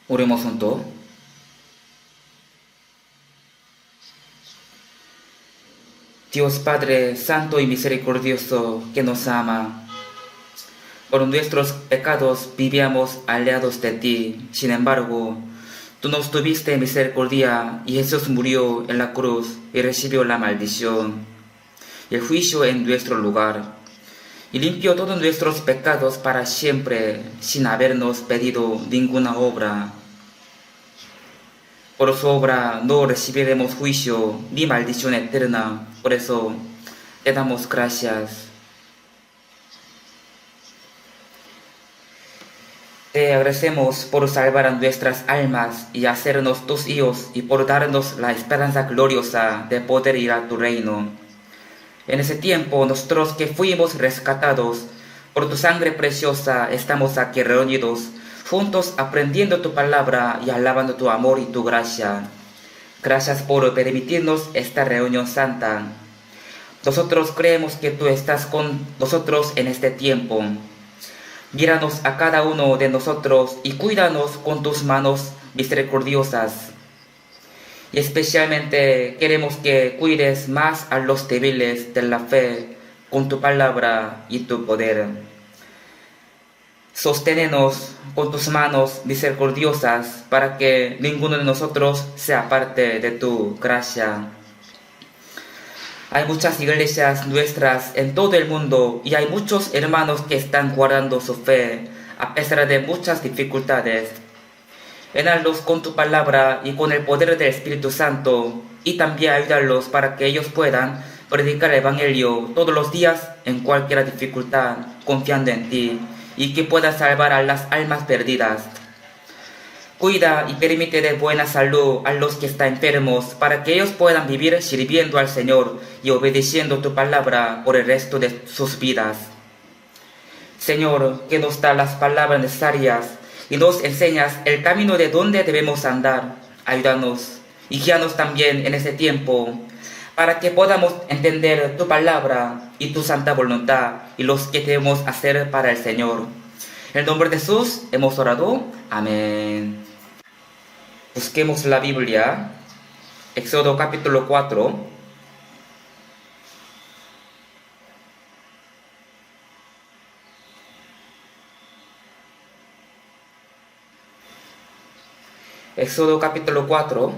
Oremos juntos. Dios Padre Santo y Misericordioso que nos ama, por nuestros pecados vivíamos alejados de ti. Sin embargo, tú nos tuviste misericordia y Jesús murió en la cruz y recibió la maldición y el juicio en nuestro lugar, y limpió todos nuestros pecados para siempre sin habernos pedido ninguna obra. Por su obra no recibiremos juicio ni maldición eterna. Por eso te damos gracias. Te agradecemos por salvar a nuestras almas y hacernos tus hijos y por darnos la esperanza gloriosa de poder ir a tu reino. En ese tiempo, nosotros que fuimos rescatados por tu sangre preciosa, estamos aquí reunidos, juntos aprendiendo tu palabra y alabando tu amor y tu gracia. Gracias por permitirnos esta reunión santa. Nosotros creemos que tú estás con nosotros en este tiempo. Míranos a cada uno de nosotros y cuídanos con tus manos misericordiosas. Y especialmente queremos que cuides más a los débiles de la fe con tu palabra y tu poder. Sosténenos con tus manos misericordiosas para que ninguno de nosotros sea parte de tu gracia. Hay muchas iglesias nuestras en todo el mundo y hay muchos hermanos que están guardando su fe a pesar de muchas dificultades. Llénalos con tu palabra y con el poder del Espíritu Santo y también ayúdalos para que ellos puedan predicar el Evangelio todos los días en cualquier dificultad, confiando en ti y que puedas salvar a las almas perdidas. Cuida y permite de buena salud a los que están enfermos para que ellos puedan vivir sirviendo al Señor y obedeciendo tu palabra por el resto de sus vidas. Señor, que nos da las palabras necesarias y nos enseñas el camino de donde debemos andar. Ayúdanos y guíanos también en ese tiempo para que podamos entender tu palabra y tu santa voluntad y los que debemos hacer para el Señor. En el nombre de Jesús hemos orado. Amén. Busquemos la Biblia. Éxodo capítulo 4. Éxodo capítulo 4.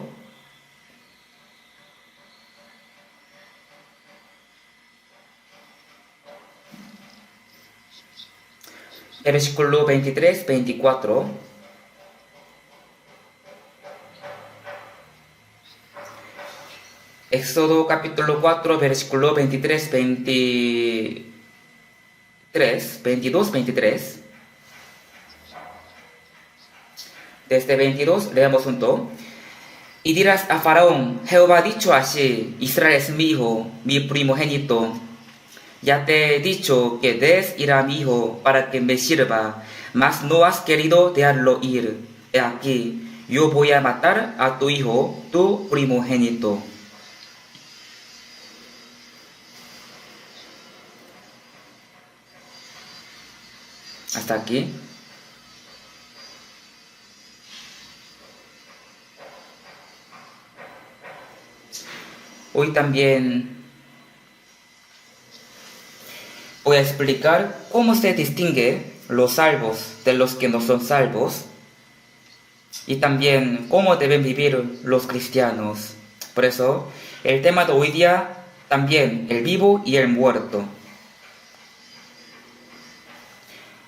Versículo 23-24. Éxodo capítulo 4, versículo 23-23. 22-23. Desde 22 leamos junto. Y dirás a Faraón: Jehová ha dicho así: Israel es mi hijo, mi primogénito. Ya te he dicho que des ir a mi hijo para que me sirva, mas no has querido dejarlo ir. He aquí, yo voy a matar a tu hijo, tu primogénito. Hasta aquí. Hoy también voy a explicar cómo se distingue los salvos de los que no son salvos y también cómo deben vivir los cristianos. Por eso, el tema de hoy día también, el vivo y el muerto.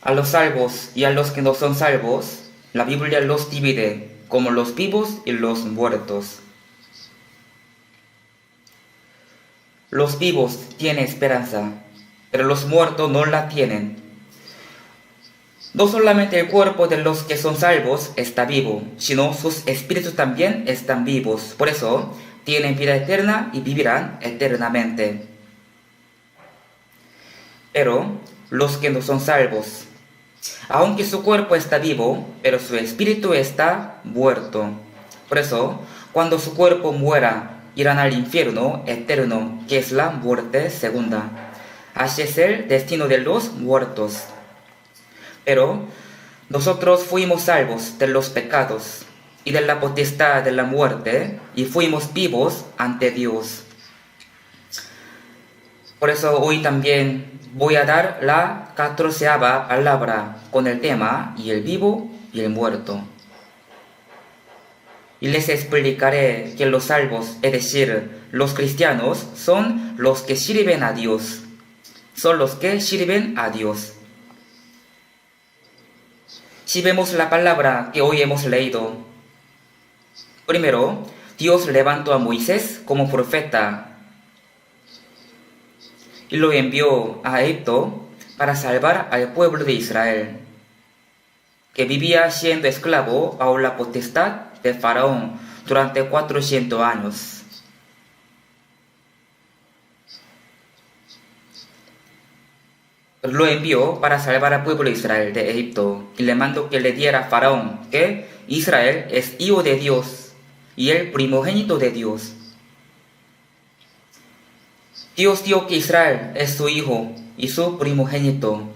A los salvos y a los que no son salvos, la Biblia los divide como los vivos y los muertos. Los vivos tienen esperanza, pero los muertos no la tienen. No solamente el cuerpo de los que son salvos está vivo, sino sus espíritus también están vivos. Por eso, tienen vida eterna y vivirán eternamente. Pero los que no son salvos, aunque su cuerpo está vivo, pero su espíritu está muerto. Por eso, cuando su cuerpo muera, irán al infierno eterno, que es la muerte segunda. Así es el destino de los muertos. Pero nosotros fuimos salvos de los pecados y de la potestad de la muerte y fuimos vivos ante Dios. Por eso hoy también voy a dar la 14ª palabra con el tema y el vivo y el muerto. Y les explicaré que los salvos, es decir, los cristianos, son los que sirven a Dios. Son los que sirven a Dios. Si vemos la palabra que hoy hemos leído, primero, Dios levantó a Moisés como profeta y lo envió a Egipto para salvar al pueblo de Israel, que vivía siendo esclavo bajo la potestad de Faraón durante 400 años. Lo envió para salvar al pueblo de Israel de Egipto y le mandó que le diera a Faraón que Israel es hijo de Dios y el primogénito de Dios. Dios dio que Israel es su hijo y su primogénito.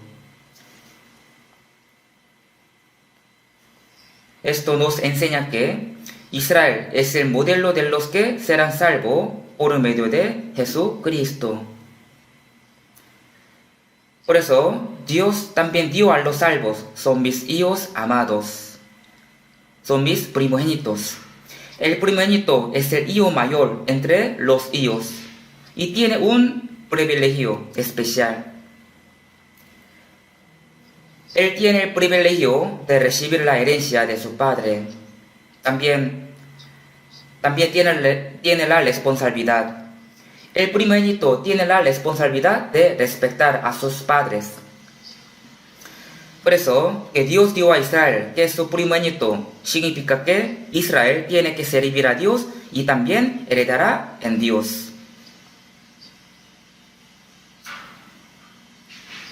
Esto nos enseña que Israel es el modelo de los que serán salvos por medio de Jesucristo. Por eso, Dios también dio a los salvos, son mis hijos amados, son mis primogénitos. El primogénito es el hijo mayor entre los hijos y tiene un privilegio especial. Él tiene el privilegio de recibir la herencia de su padre. También tiene la responsabilidad. El primogénito tiene la responsabilidad de respetar a sus padres. Por eso, que Dios dio a Israel, que es su primogénito, significa que Israel tiene que servir a Dios y también heredará en Dios.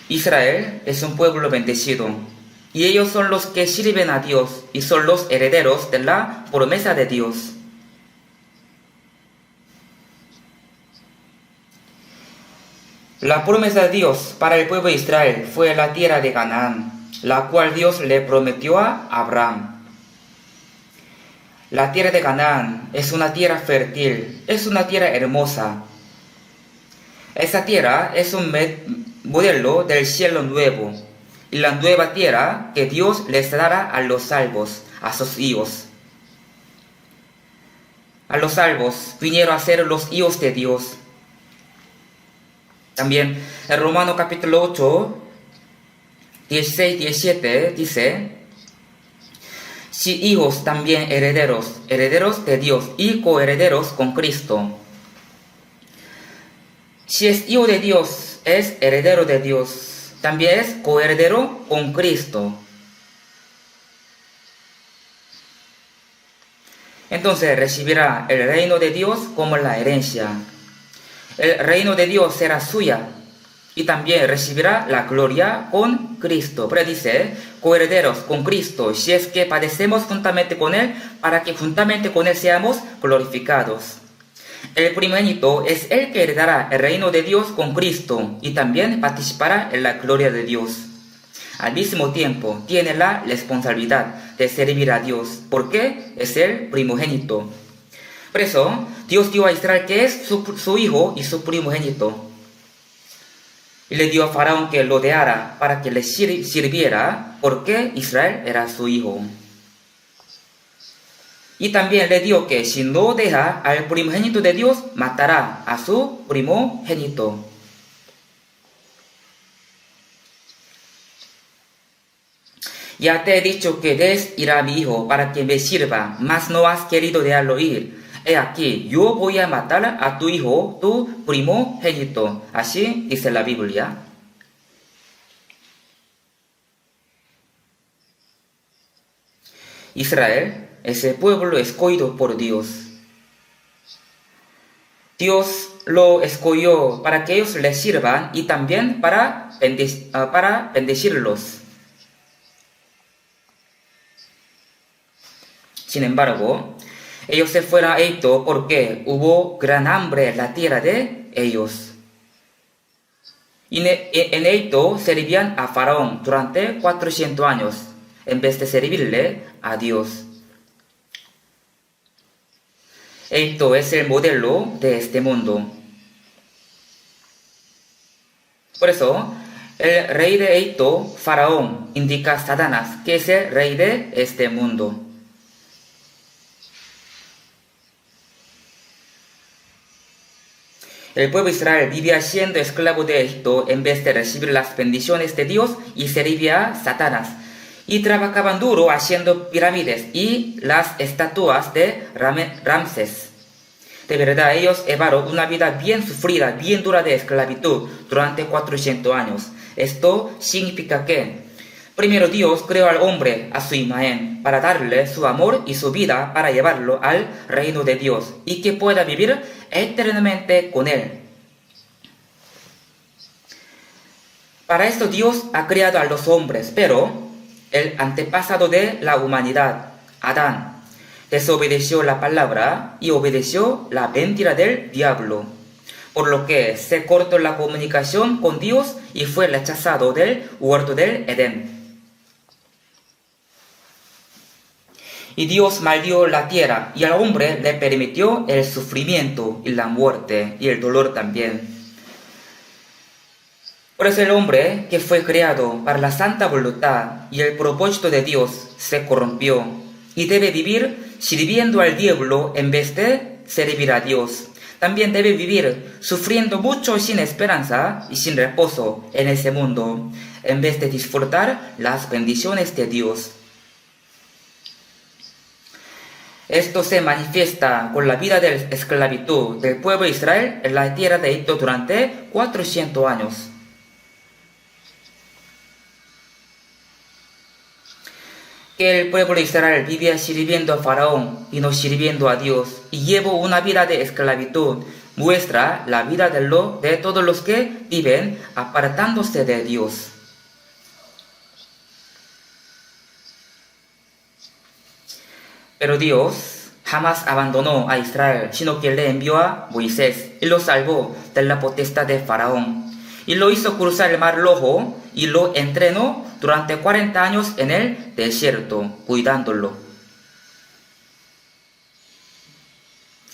Israel es un pueblo bendecido, y ellos son los que sirven a Dios y son los herederos de la promesa de Dios. La promesa de Dios para el pueblo de Israel fue la tierra de Canaán, la cual Dios le prometió a Abraham. La tierra de Canaán es una tierra fértil, es una tierra hermosa. Esa tierra es un modelo del cielo nuevo y la nueva tierra que Dios les dará a los salvos, a sus hijos. A los salvos vinieron a ser los hijos de Dios. También en Romanos capítulo 8, 16-17 dice: si hijos también herederos, herederos de Dios y coherederos con Cristo. Si es hijo de Dios, es heredero de Dios, también es coheredero con Cristo. Entonces recibirá el reino de Dios como la herencia. El reino de Dios será suya y también recibirá la gloria con Cristo. Pero dice, coherederos con Cristo, si es que padecemos juntamente con Él, para que juntamente con Él seamos glorificados. El primogénito es el que heredará el reino de Dios con Cristo y también participará en la gloria de Dios. Al mismo tiempo, tiene la responsabilidad de servir a Dios, porque es el primogénito. Por eso, Dios dio a Israel que es su hijo y su primogénito. Y le dio a Faraón que lo dejara para que le sirviera, porque Israel era su hijo. Y también le dio que si no deja al primogénito de Dios, matará a su primogénito. Ya te he dicho que des ir a mi hijo para que me sirva, mas no has querido dejarlo ir. He aquí, yo voy a matar a tu hijo, tu primogénito. Así dice la Biblia. Israel es el pueblo escogido por Dios. Dios lo escogió para que ellos le sirvan y también para bendecirlos. Sin embargo, ellos se fueron a Egipto porque hubo gran hambre en la tierra de ellos. Y en Egipto servían a Faraón durante 400 años. en vez de servirle a Dios. Egipto es el modelo de este mundo. Por eso, el rey de Egipto, Faraón, indica a Satanás, que es el rey de este mundo. El pueblo de Israel vivía siendo esclavo de Egipto en vez de recibir las bendiciones de Dios y servía a Satanás. Y trabajaban duro haciendo pirámides y las estatuas de Ramsés. De verdad, ellos llevaron una vida bien sufrida, bien dura de esclavitud durante 400 años. Esto significa que, primero Dios creó al hombre a su imagen para darle su amor y su vida para llevarlo al reino de Dios y que pueda vivir eternamente con él. Para esto Dios ha creado a los hombres, pero el antepasado de la humanidad, Adán, desobedeció la palabra y obedeció la mentira del diablo, por lo que se cortó la comunicación con Dios y fue rechazado del huerto del Edén. Y Dios maldijo la tierra y al hombre le permitió el sufrimiento y la muerte y el dolor también. Por eso el hombre que fue creado para la santa voluntad y el propósito de Dios se corrompió y debe vivir sirviendo al diablo en vez de servir a Dios. También debe vivir sufriendo mucho sin esperanza y sin reposo en ese mundo, en vez de disfrutar las bendiciones de Dios. Esto se manifiesta con la vida de esclavitud del pueblo de Israel en la tierra de Egipto durante 400 años. Que el pueblo de Israel vivía sirviendo a Faraón y no sirviendo a Dios y llevó una vida de esclavitud muestra la vida de todos los que viven apartándose de Dios. Pero Dios jamás abandonó a Israel, sino que le envió a Moisés y lo salvó de la potestad de Faraón. Y lo hizo cruzar el mar Rojo y lo entrenó durante 40 años en el desierto, cuidándolo.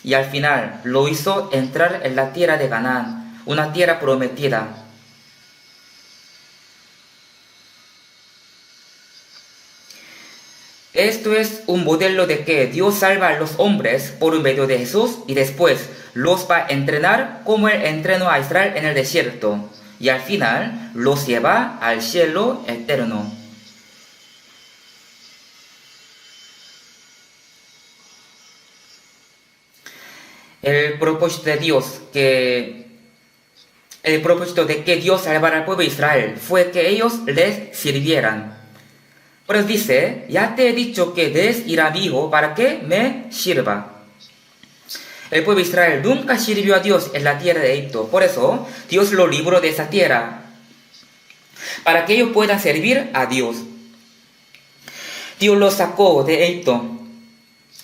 Y al final lo hizo entrar en la tierra de Canaán, una tierra prometida. Esto es un modelo de que Dios salva a los hombres por medio de Jesús y después los va a entrenar como Él entrenó a Israel en el desierto y al final los lleva al cielo eterno. El propósito de que Dios salvara al pueblo de Israel fue que ellos les sirvieran. Pero dice, ya te he dicho que debes ir a mi hijo para que me sirva. El pueblo de Israel nunca sirvió a Dios en la tierra de Egipto. Por eso, Dios lo libró de esa tierra, para que ellos puedan servir a Dios. Dios los sacó de Egipto,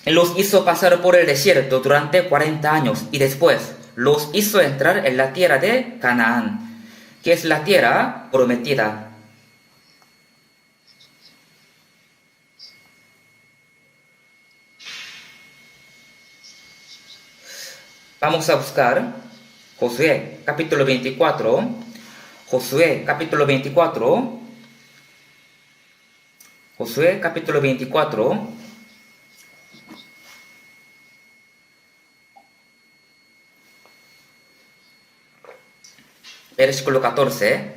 los hizo pasar por el desierto durante 40 años y después los hizo entrar en la tierra de Canaán, que es la tierra prometida. Vamos a buscar Josué capítulo 24, Josué capítulo 24, Josué capítulo 24, versículo 14.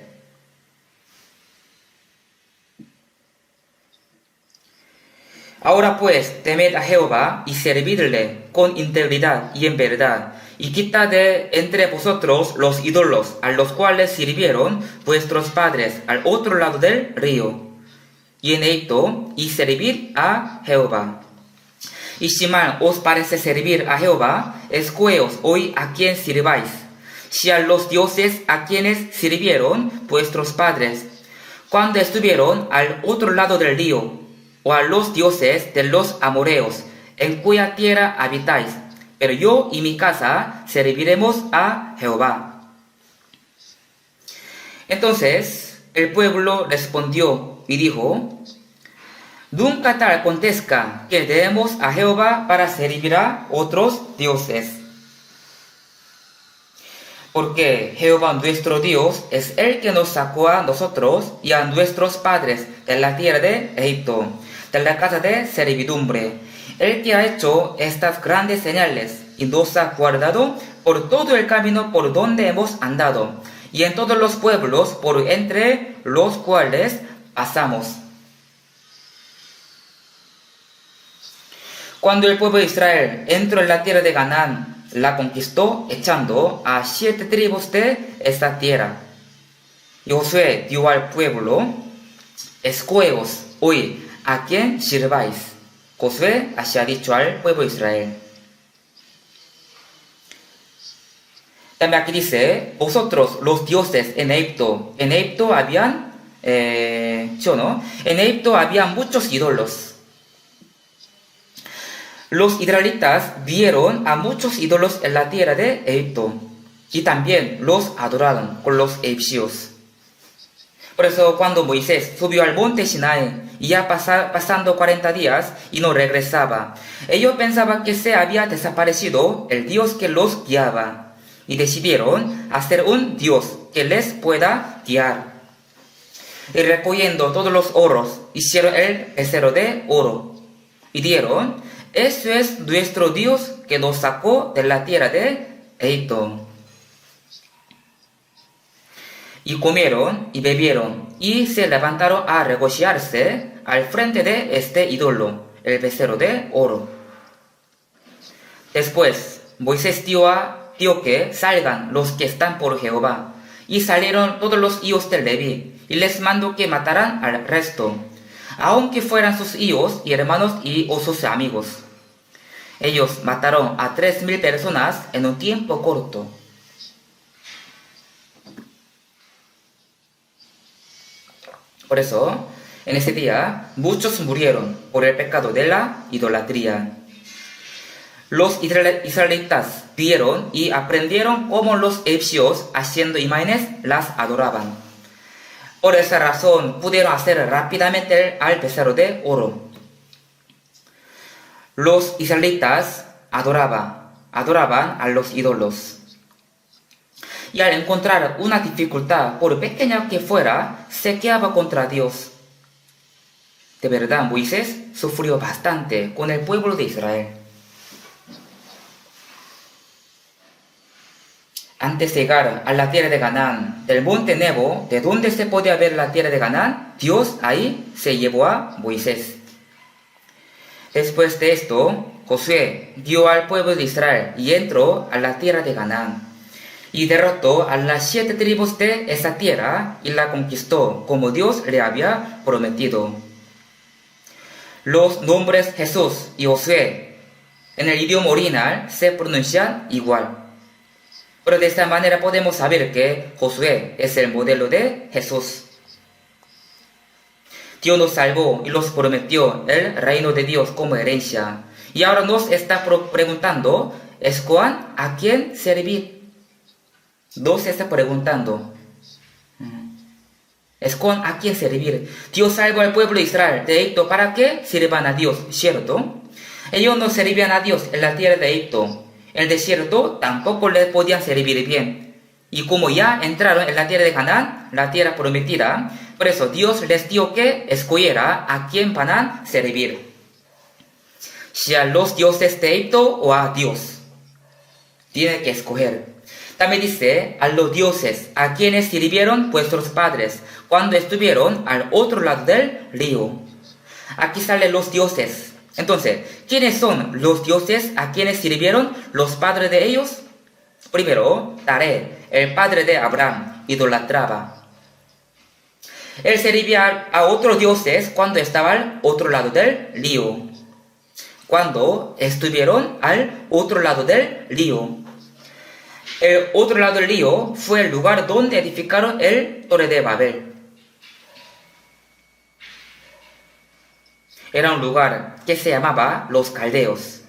Ahora pues, temed a Jehová y servidle con integridad y en verdad, y quitad de entre vosotros los ídolos a los cuales sirvieron vuestros padres al otro lado del río, y en Egipto, y servid a Jehová. Y si mal os parece servir a Jehová, escogeos hoy a quien sirváis, si a los dioses a quienes sirvieron vuestros padres, cuando estuvieron al otro lado del río, o a los dioses de los amorreos, en cuya tierra habitáis, pero yo y mi casa serviremos a Jehová. Entonces el pueblo respondió y dijo, Nunca tal acontezca que demos a Jehová para servir a otros dioses. Porque Jehová nuestro Dios es el que nos sacó a nosotros y a nuestros padres de la tierra de Egipto, de la casa de servidumbre, el que ha hecho estas grandes señales y nos ha guardado por todo el camino por donde hemos andado, y en todos los pueblos por entre los cuales pasamos. Cuando el pueblo de Israel entró en la tierra de Canaán, la conquistó echando a 7 tribus de esta tierra. Y Josué dio al pueblo: escogeos hoy a quien sirváis. Josué así ha dicho al pueblo de Israel. También aquí dice: vosotros los dioses en Egipto. En Egipto habían, En Egipto habían muchos ídolos. Los israelitas vieron a muchos ídolos en la tierra de Egipto y también los adoraron con los egipcios. Por eso cuando Moisés subió al monte Sinai y ya pasando 40 días y no regresaba, ellos pensaban que se había desaparecido el Dios que los guiaba y decidieron hacer un Dios que les pueda guiar. Y recogiendo todos los oros, hicieron el becerro de oro y dieron: eso es nuestro Dios que nos sacó de la tierra de Egipto. Y comieron y bebieron y se levantaron a regocijarse al frente de este ídolo, el becerro de oro. Después Moisés dio que salgan los que están por Jehová, y salieron todos los hijos de Leví, y les mandó que mataran al resto, aunque fueran sus hijos y hermanos y sus amigos. Ellos mataron a 3,000 personas en un tiempo corto. Por eso, en ese día, muchos murieron por el pecado de la idolatría. Los israelitas vieron y aprendieron cómo los egipcios, haciendo imágenes, las adoraban. Por esa razón, pudieron hacer rápidamente al becerro de oro. Los israelitas adoraban a los ídolos. Y al encontrar una dificultad, por pequeña que fuera, se quejaba contra Dios. De verdad, Moisés sufrió bastante con el pueblo de Israel. Antes de llegar a la tierra de Canaán, del monte Nebo, de donde se podía ver la tierra de Canaán, Dios ahí se llevó a Moisés. Después de esto, Josué guió al pueblo de Israel y entró a la tierra de Canaán, y derrotó a las 7 tribus de esa tierra y la conquistó como Dios le había prometido. Los nombres Jesús y Josué en el idioma original se pronuncian igual. Pero de esta manera podemos saber que Josué es el modelo de Jesús. Dios nos salvó y nos prometió el reino de Dios como herencia. Y ahora nos está preguntando: ¿escojan a quién servir? Nos está preguntando: ¿escojan a quién servir? Dios salvó al pueblo de Israel de Egipto para que sirvan a Dios, ¿cierto? Ellos no servían a Dios en la tierra de Egipto. En el desierto tampoco les podían servir bien. Y como ya entraron en la tierra de Canaán, la tierra prometida, por eso Dios les dio que escogiera a quién van a servir. Si a los dioses de Egipto o a Dios. Tiene que escoger. También dice: a los dioses a quienes sirvieron vuestros padres cuando estuvieron al otro lado del río. Aquí salen los dioses. Entonces, ¿quiénes son los dioses a quienes sirvieron los padres de ellos? Primero, Taré, el padre de Abraham, idolatraba. Él servía a otros dioses cuando estaba al otro lado del río. Cuando estuvieron al otro lado del río. El otro lado del río fue el lugar donde edificaron el Torre de Babel. Era un lugar que se llamaba Los Caldeos,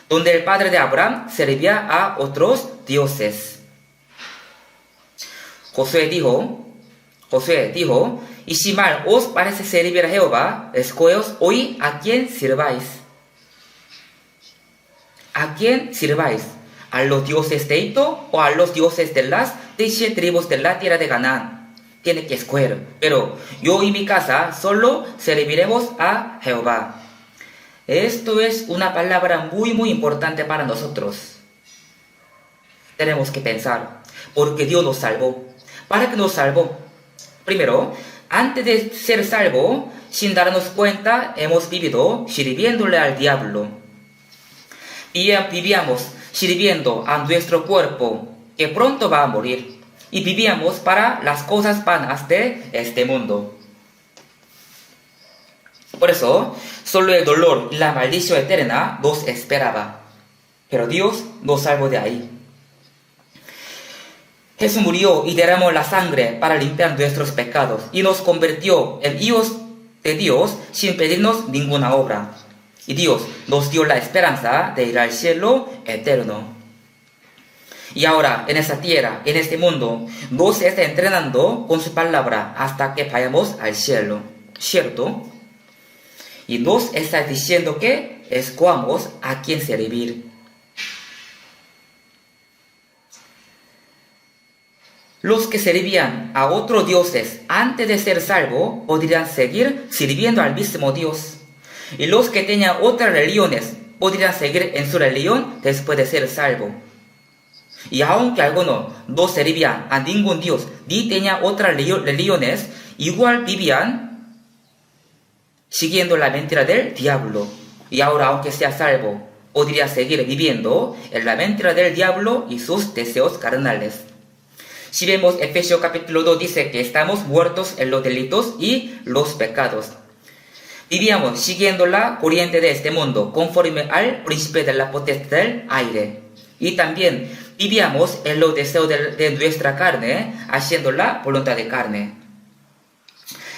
donde el padre de Abraham servía a otros dioses. Josué dijo: y si mal os parece servir a Jehová, escogeos hoy a quién sirváis. ¿A quién sirváis? ¿A los dioses de Egipto o a los dioses de las 10 tribus de la tierra de Canaán? Tiene que escoger. Pero yo y mi casa solo serviremos a Jehová. Esto es una palabra muy importante para nosotros. Tenemos que pensar, porque Dios nos salvó. ¿Para qué nos salvó? Primero, antes de ser salvo, sin darnos cuenta, hemos vivido sirviéndole al diablo. Vivíamos sirviendo a nuestro cuerpo, que pronto va a morir. Y vivíamos para las cosas vanas de este mundo. Por eso, solo el dolor y la maldición eterna nos esperaba. Pero Dios nos salvó de ahí. Jesús murió y derramó la sangre para limpiar nuestros pecados y nos convirtió en hijos de Dios sin pedirnos ninguna obra. Y Dios nos dio la esperanza de ir al cielo eterno. Y ahora, en esta tierra, en este mundo, nos está entrenando con su palabra hasta que vayamos al cielo. ¿Cierto? Y nos está diciendo que escojamos a quién servir. Los que servían a otros dioses antes de ser salvos podrían seguir sirviendo al mismo Dios. Y los que tenían otras religiones podrían seguir en su religión después de ser salvos. Y aunque algunos no servían a ningún Dios ni tenían otras religiones, igual vivían siguiendo la mentira del diablo. Y ahora, aunque sea salvo, podría seguir viviendo en la mentira del diablo y sus deseos carnales. Si vemos Efesios capítulo 2 dice que estamos muertos en los delitos y los pecados. Vivíamos siguiendo la corriente de este mundo, conforme al príncipe de la potestad del aire. Y también vivíamos en los deseos de nuestra carne, haciendo la voluntad de carne.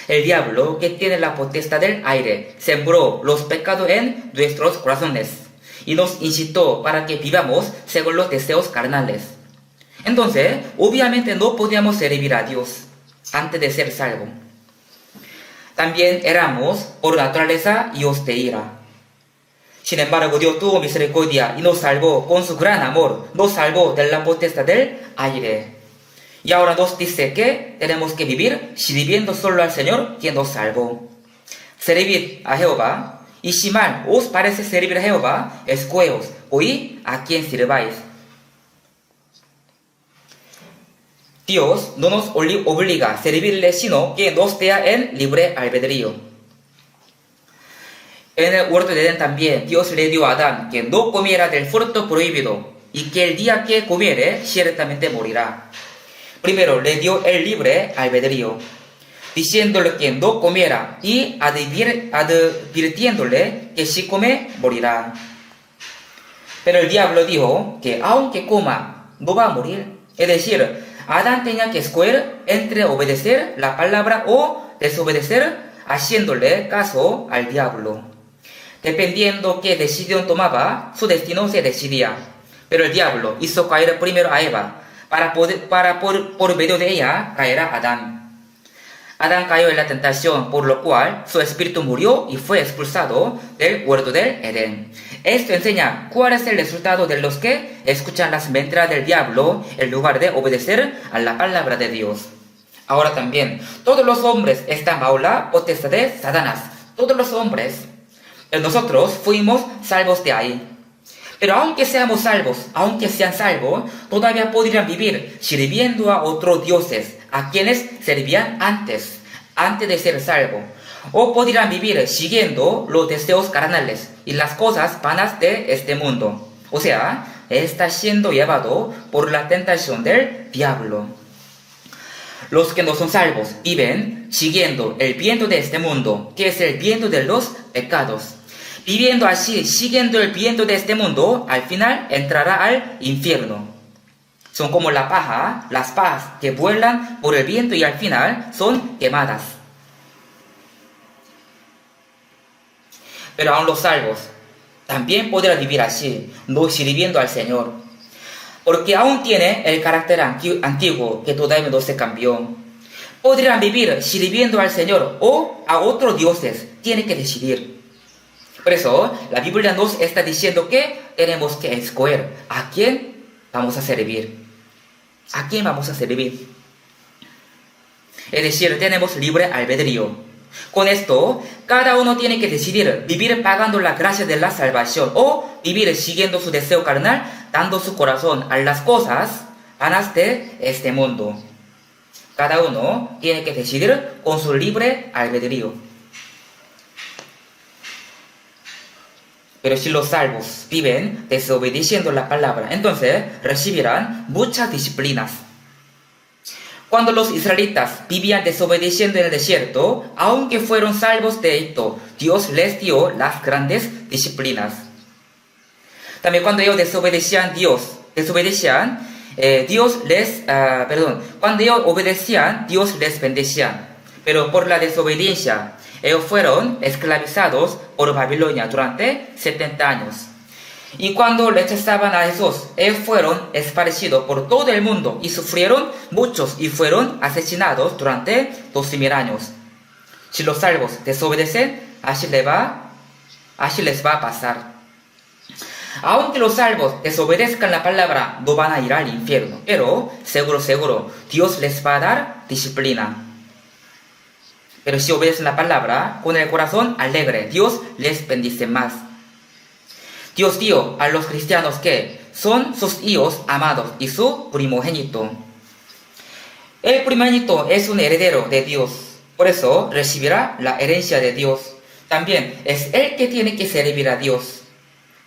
El diablo, que tiene la potestad del aire, sembró los pecados en nuestros corazones y nos incitó para que vivamos según los deseos carnales. Entonces, obviamente no podíamos servir a Dios antes de ser salvos. También éramos, por naturaleza, hijos de ira. Sin embargo, Dios tuvo misericordia y nos salvó con su gran amor. Nos salvó de la potestad del aire. Y ahora nos dice que tenemos que vivir sirviendo solo al Señor, quien nos salvó. Servir a Jehová. Y si mal os parece servir a Jehová, escogeos hoy a quien sirváis. Dios no nos obliga a servirle, sino que nos deja en libre albedrío. En el huerto de Edén también, Dios le dio a Adán que no comiera del fruto prohibido, y que el día que comiere, ciertamente morirá. Primero le dio el libre albedrío, diciéndole que no comiera, y advirtiéndole que si come, morirá. Pero el diablo dijo que aunque coma, no va a morir. Es decir, Adán tenía que escoger entre obedecer la palabra o desobedecer, haciéndole caso al diablo. Dependiendo qué decisión tomaba, su destino se decidía. Pero el diablo hizo caer primero a Eva, por medio de ella caerá Adán. Adán cayó en la tentación, por lo cual su espíritu murió y fue expulsado del huerto del Edén. Esto enseña cuál es el resultado de los que escuchan las mentiras del diablo en lugar de obedecer a la palabra de Dios. Ahora también, todos los hombres están bajo la potestad de Satanás. Todos los hombres. Pero nosotros fuimos salvos de ahí. Pero aunque seamos salvos, aunque sean salvos, todavía podrían vivir sirviendo a otros dioses, a quienes servían antes de ser salvos. O podrían vivir siguiendo los deseos carnales y las cosas vanas de este mundo. O sea, está siendo llevado por la tentación del diablo. Los que no son salvos viven siguiendo el viento de este mundo, que es el viento de los pecados. Viviendo así, siguiendo el viento de este mundo, al final entrará al infierno. Son como las pajas que vuelan por el viento y al final son quemadas. Pero aún los salvos también podrán vivir así, no sirviendo al Señor. Porque aún tiene el carácter antiguo que todavía no se cambió. podrían vivir sirviendo al Señor o a otros dioses. Tiene que decidir. Por eso, la Biblia nos está diciendo que tenemos que escoger a quién vamos a servir. ¿A quién vamos a servir? Es decir, tenemos libre albedrío. Con esto, cada uno tiene que decidir vivir pagando la gracia de la salvación o vivir siguiendo su deseo carnal, dando su corazón a las cosas vanas de este mundo. Cada uno tiene que decidir con su libre albedrío. Pero si los salvos viven desobedeciendo la palabra, entonces recibirán muchas disciplinas. Cuando los israelitas vivían desobedeciendo en el desierto, aunque fueron salvos de Egipto, Dios les dio las grandes disciplinas. También cuando ellos cuando ellos obedecían, Dios les bendecía. Pero por la desobediencia, ellos fueron esclavizados por Babilonia durante 70 años. Y cuando rechazaban a Jesús, ellos fueron esparcidos por todo el mundo y sufrieron muchos y fueron asesinados durante 12,000 años. Si los salvos desobedecen, así les va a pasar. Aunque los salvos desobedezcan la palabra, no van a ir al infierno, pero seguro, Dios les va a dar disciplina. Pero si obedecen la palabra con el corazón alegre, Dios les bendice más. Dios dio a los cristianos que son sus hijos amados y su primogénito. El primogénito es un heredero de Dios, por eso recibirá la herencia de Dios. También es el que tiene que servir a Dios.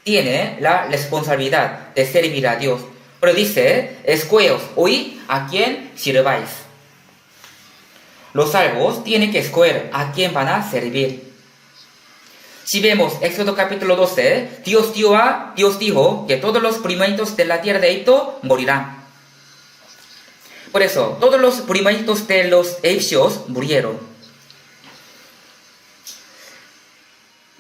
Tiene la responsabilidad de servir a Dios. Pero dice, escogeos hoy a quién sirváis. Los salvos tienen que escoger a quién van a servir. Si vemos Éxodo capítulo 12, Dios dijo que todos los primogénitos de la tierra de Egipto morirán. Por eso, todos los primogénitos de los egipcios murieron.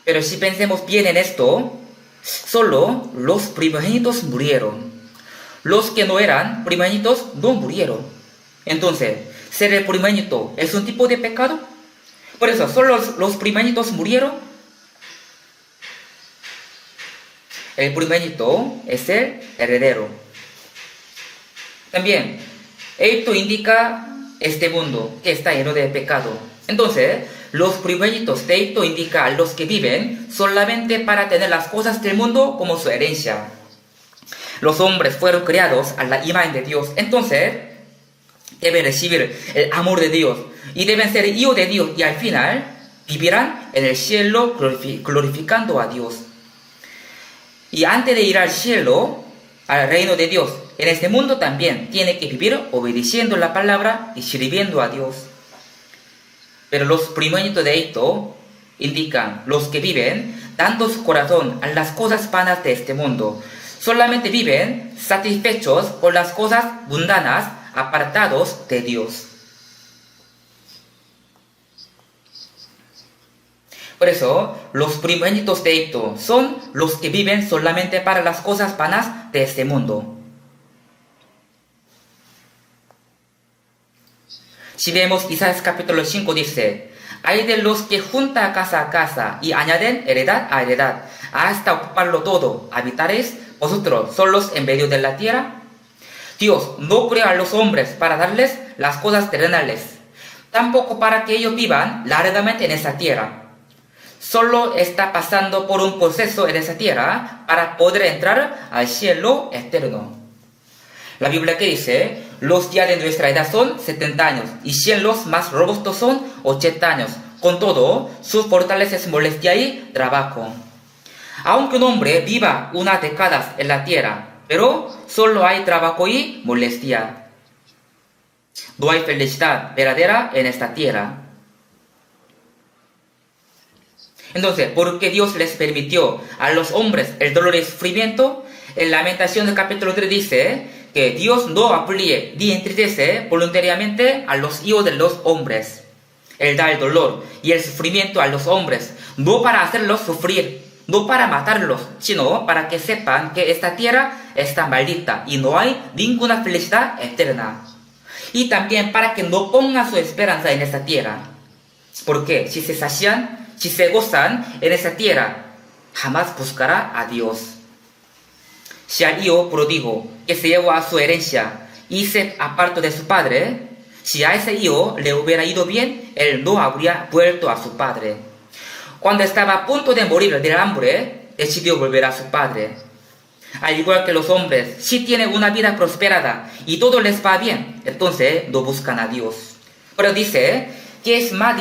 Pero si pensemos bien en esto, solo los primogénitos murieron. Los que no eran primogénitos no murieron. Entonces, ¿ser el primogénito es un tipo de pecado? Por eso, solo los primogénitos murieron. El primogénito es el heredero. También, esto indica este mundo que está lleno de pecado. Entonces, los primogénitos de Egipto indican a los que viven solamente para tener las cosas del mundo como su herencia. Los hombres fueron creados a la imagen de Dios. Entonces, deben recibir el amor de Dios y deben ser hijos de Dios y al final vivirán en el cielo glorificando a Dios. Y antes de ir al cielo, al reino de Dios, en este mundo también tiene que vivir obedeciendo la palabra y sirviendo a Dios. Pero los primogénitos de Egipto indican los que viven dando su corazón a las cosas vanas de este mundo. Solamente viven satisfechos con las cosas mundanas, apartados de Dios. Por eso, los primogénitos de Egipto son los que viven solamente para las cosas vanas de este mundo. Si vemos Isaías capítulo 5 dice, hay de los que juntan casa a casa y añaden heredad a heredad, hasta ocuparlo todo, ¿habitaréis vosotros solos en medio de la tierra? Dios no creó a los hombres para darles las cosas terrenales, tampoco para que ellos vivan largamente en esa tierra. Solo está pasando por un proceso en esa tierra para poder entrar al cielo eterno. La Biblia que dice, los días de nuestra edad son 70 años y cielos más robustos son 80 años. Con todo, su fortaleza es molestia y trabajo. Aunque un hombre viva unas décadas en la tierra, pero solo hay trabajo y molestia. No hay felicidad verdadera en esta tierra. Entonces, ¿por qué Dios les permitió a los hombres el dolor y sufrimiento? En Lamentaciones capítulo 3 dice que Dios no aflige ni entristece voluntariamente a los hijos de los hombres. Él da el dolor y el sufrimiento a los hombres, no para hacerlos sufrir, no para matarlos, sino para que sepan que esta tierra está maldita y no hay ninguna felicidad eterna. y también para que no pongan su esperanza en esta tierra. Porque si se sacian, si se gozan en esa tierra, jamás buscará a Dios. Si al hijo pródigo que se llevó a su herencia y se apartó de su padre, si a ese hijo le hubiera ido bien, él no habría vuelto a su padre. Cuando estaba a punto de morir de hambre, decidió volver a su padre. Al igual que los hombres, si tienen una vida prosperada y todo les va bien, entonces no buscan a Dios. Pero dice que es más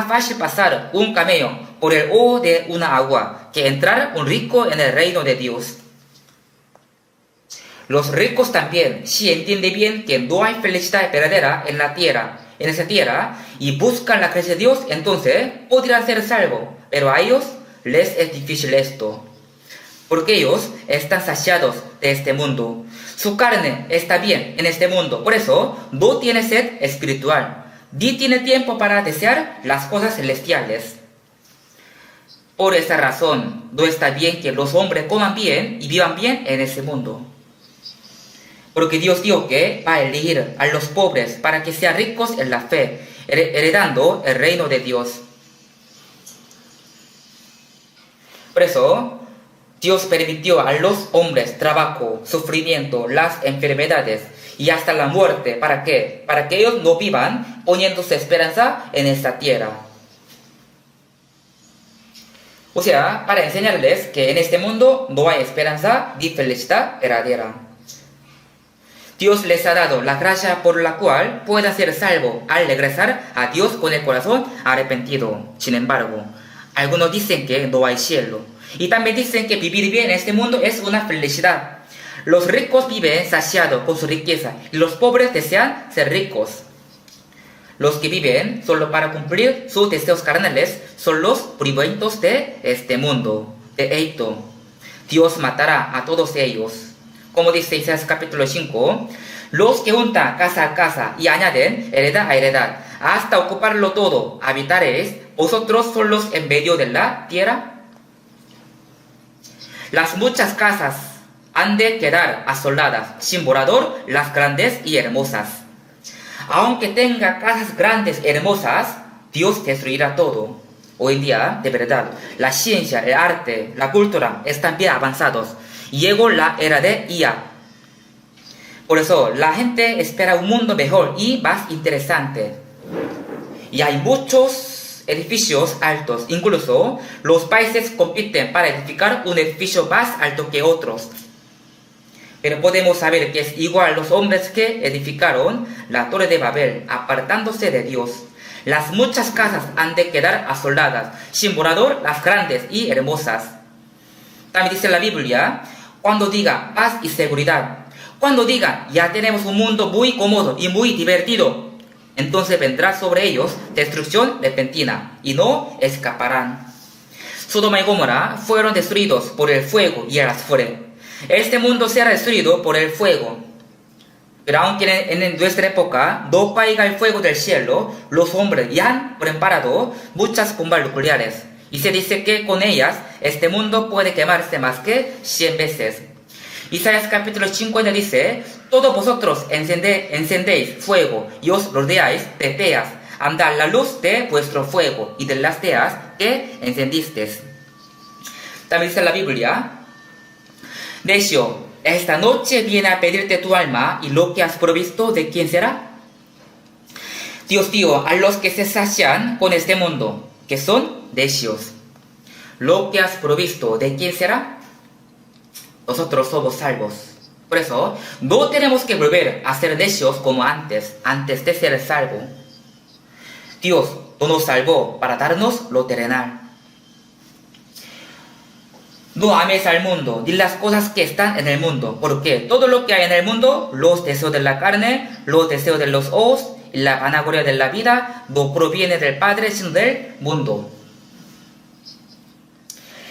fácil pasar un camello por el ojo de una agua que entrar un rico en el reino de Dios. Los ricos también, si entienden bien que no hay felicidad verdadera en esa tierra, y buscan la gracia de Dios, entonces podrán ser salvos. Pero a ellos les es difícil esto, porque ellos están saciados de este mundo. Su carne está bien en este mundo, por eso no tiene sed espiritual, ni tiene tiempo para desear las cosas celestiales. Por esa razón, no está bien que los hombres coman bien y vivan bien en ese mundo. Porque Dios dijo que va a elegir a los pobres para que sean ricos en la fe, heredando el reino de Dios. Por eso, Dios permitió a los hombres trabajo, sufrimiento, las enfermedades y hasta la muerte. ¿Para qué? Para que ellos no vivan poniendo su esperanza en esta tierra. O sea, para enseñarles que en este mundo no hay esperanza ni felicidad verdadera. Dios les ha dado la gracia por la cual pueda ser salvo al regresar a Dios con el corazón arrepentido. Sin embargo, algunos dicen que no hay cielo. Y también dicen que vivir bien en este mundo es una felicidad. Los ricos viven saciados con su riqueza y los pobres desean ser ricos. Los que viven solo para cumplir sus deseos carnales son los primogénitos de este mundo. De hecho, Dios matará a todos ellos. Como dice Isaías capítulo 5, los que juntan casa a casa y añaden heredad a heredad, hasta ocuparlo todo, habitaréis vosotros solos en medio de la tierra. Las muchas casas han de quedar asoladas, sin morador, las grandes y hermosas. Aunque tenga casas grandes y hermosas, Dios destruirá todo. Hoy en día, de verdad, la ciencia, el arte, la cultura están bien avanzados. Llegó la era de IA. Por eso, la gente espera un mundo mejor y más interesante. Y hay muchos edificios altos. Incluso, los países compiten para edificar un edificio más alto que otros. Pero podemos saber que es igual los hombres que edificaron la Torre de Babel, apartándose de Dios. Las muchas casas han de quedar asoladas, sin morador las grandes y hermosas. También dice la Biblia, cuando diga paz y seguridad, cuando diga ya tenemos un mundo muy cómodo y muy divertido, entonces vendrá sobre ellos destrucción repentina y no escaparán. Sodoma y Gomorra fueron destruidos por el fuego y el azufre. Este mundo será destruido por el fuego. Pero aunque en nuestra época no caiga el fuego del cielo, los hombres ya han preparado muchas bombas nucleares. Y se dice que con ellas este mundo puede quemarse más que 100 veces. Isaías capítulo 50 dice, todos vosotros encendéis fuego y os rodeáis de teas. Andad la luz de vuestro fuego y de las teas que encendisteis. También dice la Biblia, necio, esta noche viene a pedirte tu alma y lo que has provisto, ¿de quién será? Dios dijo a los que se sacian con este mundo, que son necios. Lo que has provisto, ¿de quién será? Nosotros somos salvos. Por eso, no tenemos que volver a ser necios como antes de ser salvos. Dios no nos salvó para darnos lo terrenal. No ames al mundo, ni las cosas que están en el mundo, porque todo lo que hay en el mundo, los deseos de la carne, los deseos de los ojos y la vanagloria de la vida, no proviene del Padre, sino del mundo.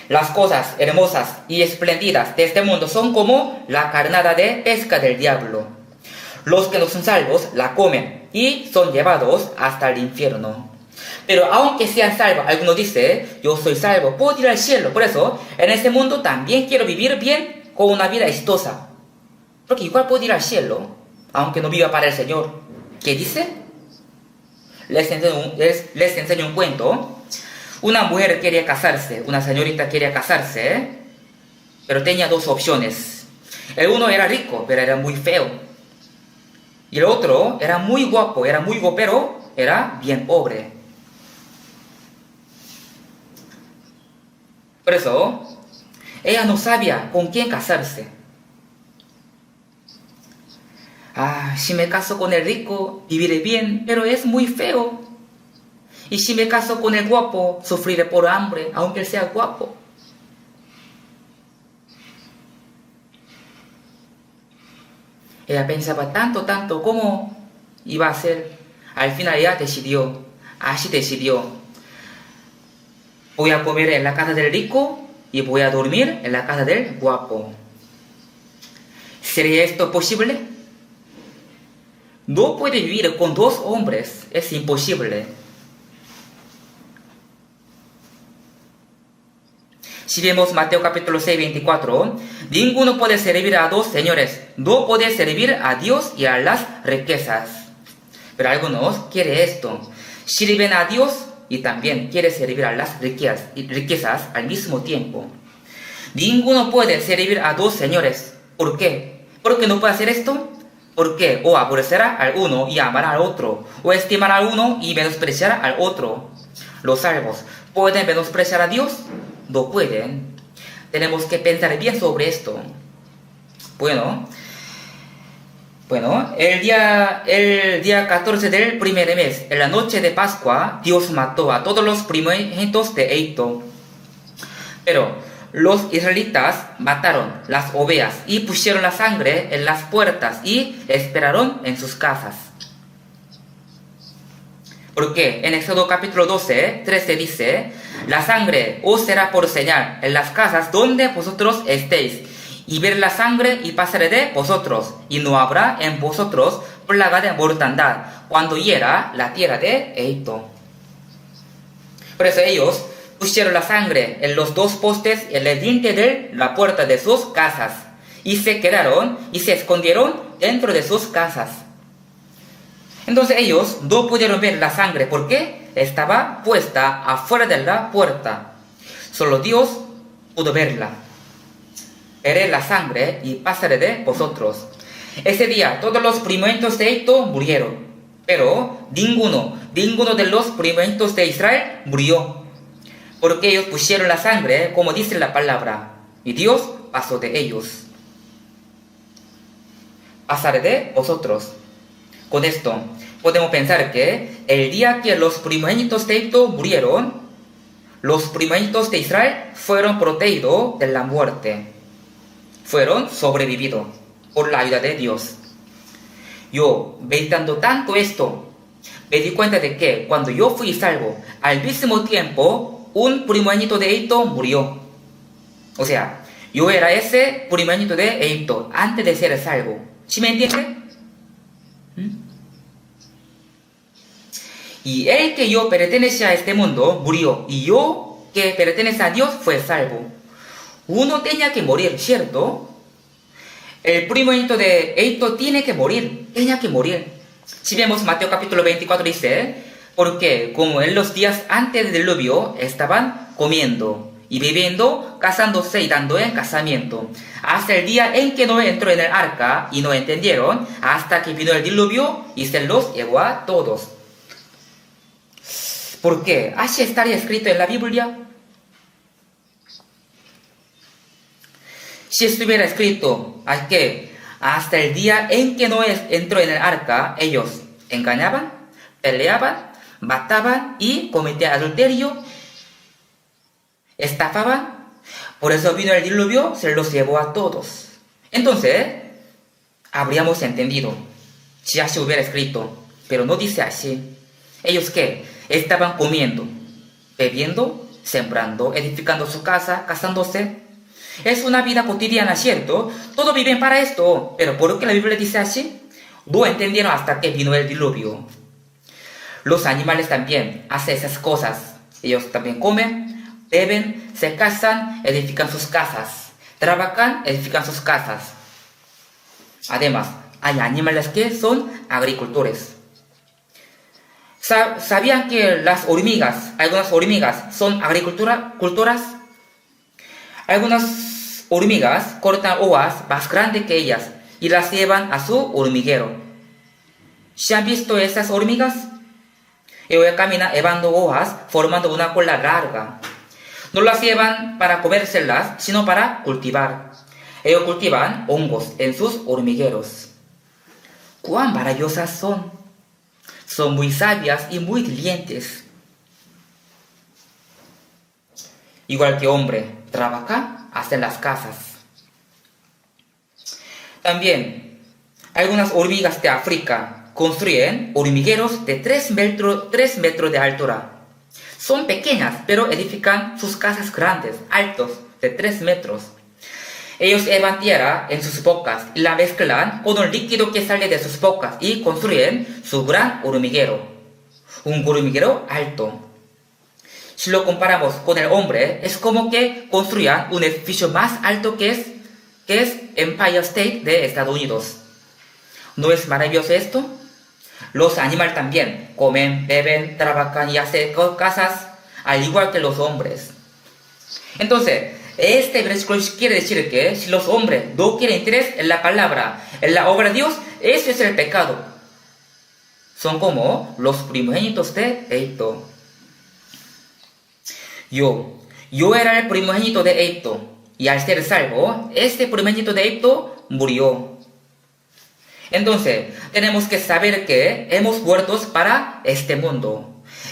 Las cosas hermosas y espléndidas de este mundo son como la carnada de pesca del diablo. Los que no son salvos la comen y son llevados hasta el infierno. Pero aunque sean salvos, algunos dicen, yo soy salvo, puedo ir al cielo. Por eso, en este mundo también quiero vivir bien con una vida exitosa. Porque igual puedo ir al cielo. aunque no viva para el Señor. ¿Qué dice? Les enseño un cuento. Una mujer quería casarse, una señorita quería casarse, pero tenía dos opciones. El uno era rico, pero era muy feo. Y el otro era muy guapo, pero era bien pobre. Por eso, ella no sabía con quién casarse. Si me caso con el rico, viviré bien, pero es muy feo. Y si me caso con el guapo, sufriré por hambre, aunque él sea guapo. Ella pensaba tanto, cómo iba a ser. Al final ella decidió, así decidió. Voy a comer en la casa del rico y voy a dormir en la casa del guapo. ¿Sería esto posible? No puede vivir con dos hombres, es imposible. Si vemos Mateo capítulo 6, 24, ninguno puede servir a dos señores, no puede servir a Dios y a las riquezas. Pero algunos quieren esto, sirven a Dios y también quieren servir a las riquezas al mismo tiempo. Ninguno puede servir a dos señores. ¿Por qué? ¿Por qué no puede hacer esto? Porque o aborrecerá al uno y amará al otro, o estimará al uno y menospreciará al otro. Los salvos, ¿pueden menospreciar a Dios? No pueden. Tenemos que pensar bien sobre esto. Bueno, el día 14 del primer mes, en la noche de Pascua, Dios mató a todos los primogénitos de Egipto. Pero los israelitas mataron las ovejas y pusieron la sangre en las puertas y esperaron en sus casas. Porque en Éxodo capítulo 12, 13 dice: la sangre os será por señal en las casas donde vosotros estéis, y ver la sangre y pasaré de vosotros, y no habrá en vosotros plaga de mortandad cuando hiera la tierra de Egipto. Por eso ellos pusieron la sangre en los dos postes y en el dintel de la puerta de sus casas, y se quedaron y se escondieron dentro de sus casas. Entonces ellos no pudieron ver la sangre porque estaba puesta afuera de la puerta. Solo Dios pudo verla. Veré la sangre y pasaré de vosotros. Ese día todos los primogénitos de Egipto murieron, pero ninguno de los primogénitos de Israel murió, porque ellos pusieron la sangre como dice la palabra, y Dios pasó de ellos. Pasaré de vosotros. Con esto podemos pensar que el día que los primogénitos de Egipto murieron, los primogénitos de Israel fueron protegidos de la muerte, fueron sobrevividos por la ayuda de Dios. Yo, meditando tanto esto, me di cuenta de que cuando yo fui salvo, al mismo tiempo un primogénito de Egipto murió. O sea, yo era ese primogénito de Egipto antes de ser salvo. ¿Sí me entiende? Y el que yo pertenece a este mundo murió, y yo que pertenece a Dios fue salvo. Uno tenía que morir, ¿cierto? El primogénito de Egipto tiene que morir. Si vemos Mateo capítulo 24 dice: porque como en los días antes del diluvio estaban comiendo y bebiendo, casándose y dando en casamiento, hasta el día en que Noé entró en el arca, y no entendieron hasta que vino el diluvio y se los llevó a todos. ¿Por qué? ¿Así estaría escrito en la Biblia? Si estuviera escrito que hasta el día en que Noé entró en el arca, ellos engañaban, peleaban, mataban y cometían adulterio, estafaban, por eso vino el diluvio, se los llevó a todos. Entonces, habríamos entendido si así hubiera escrito, pero no dice así. ¿Ellos qué? Estaban comiendo, bebiendo, sembrando, edificando su casa, casándose. Es una vida cotidiana, ¿cierto? Todos viven para esto, pero ¿por qué la Biblia dice así? No entendieron hasta que vino el diluvio. Los animales también hacen esas cosas. Ellos también comen, beben, se casan, edifican sus casas. Trabajan, edifican sus casas. Además, hay animales que son agricultores. ¿Sabían que las hormigas, algunas hormigas son agricultoras? Algunas hormigas cortan hojas más grandes que ellas y las llevan a su hormiguero. ¿Se han visto esas hormigas? Ellos caminan llevando hojas formando una cola larga. No las llevan para comérselas, sino para cultivar. Ellos cultivan hongos en sus hormigueros. ¡Cuán maravillosas son! Son muy sabias y muy diligentes. Igual que hombre, trabaja, hace las casas. También, algunas hormigas de África construyen hormigueros de 3 metros de altura. Son pequeñas, pero edifican sus casas grandes, altos, de 3 metros. Ellos llevan tierra en sus bocas y la mezclan con un líquido que sale de sus bocas y construyen su gran hormiguero. Un hormiguero alto. Si lo comparamos con el hombre, es como que construyan un edificio más alto que es Empire State de Estados Unidos. ¿No es maravilloso esto? Los animales también comen, beben, trabajan y hacen casas, al igual que los hombres. Entonces, este versículo quiere decir que si los hombres no quieren interés en la palabra, en la obra de Dios, eso es el pecado. Son como los primogénitos de Egipto. Yo era el primogénito de Egipto, y al ser salvo, este primogénito de Egipto murió. Entonces, tenemos que saber que hemos muerto para este mundo.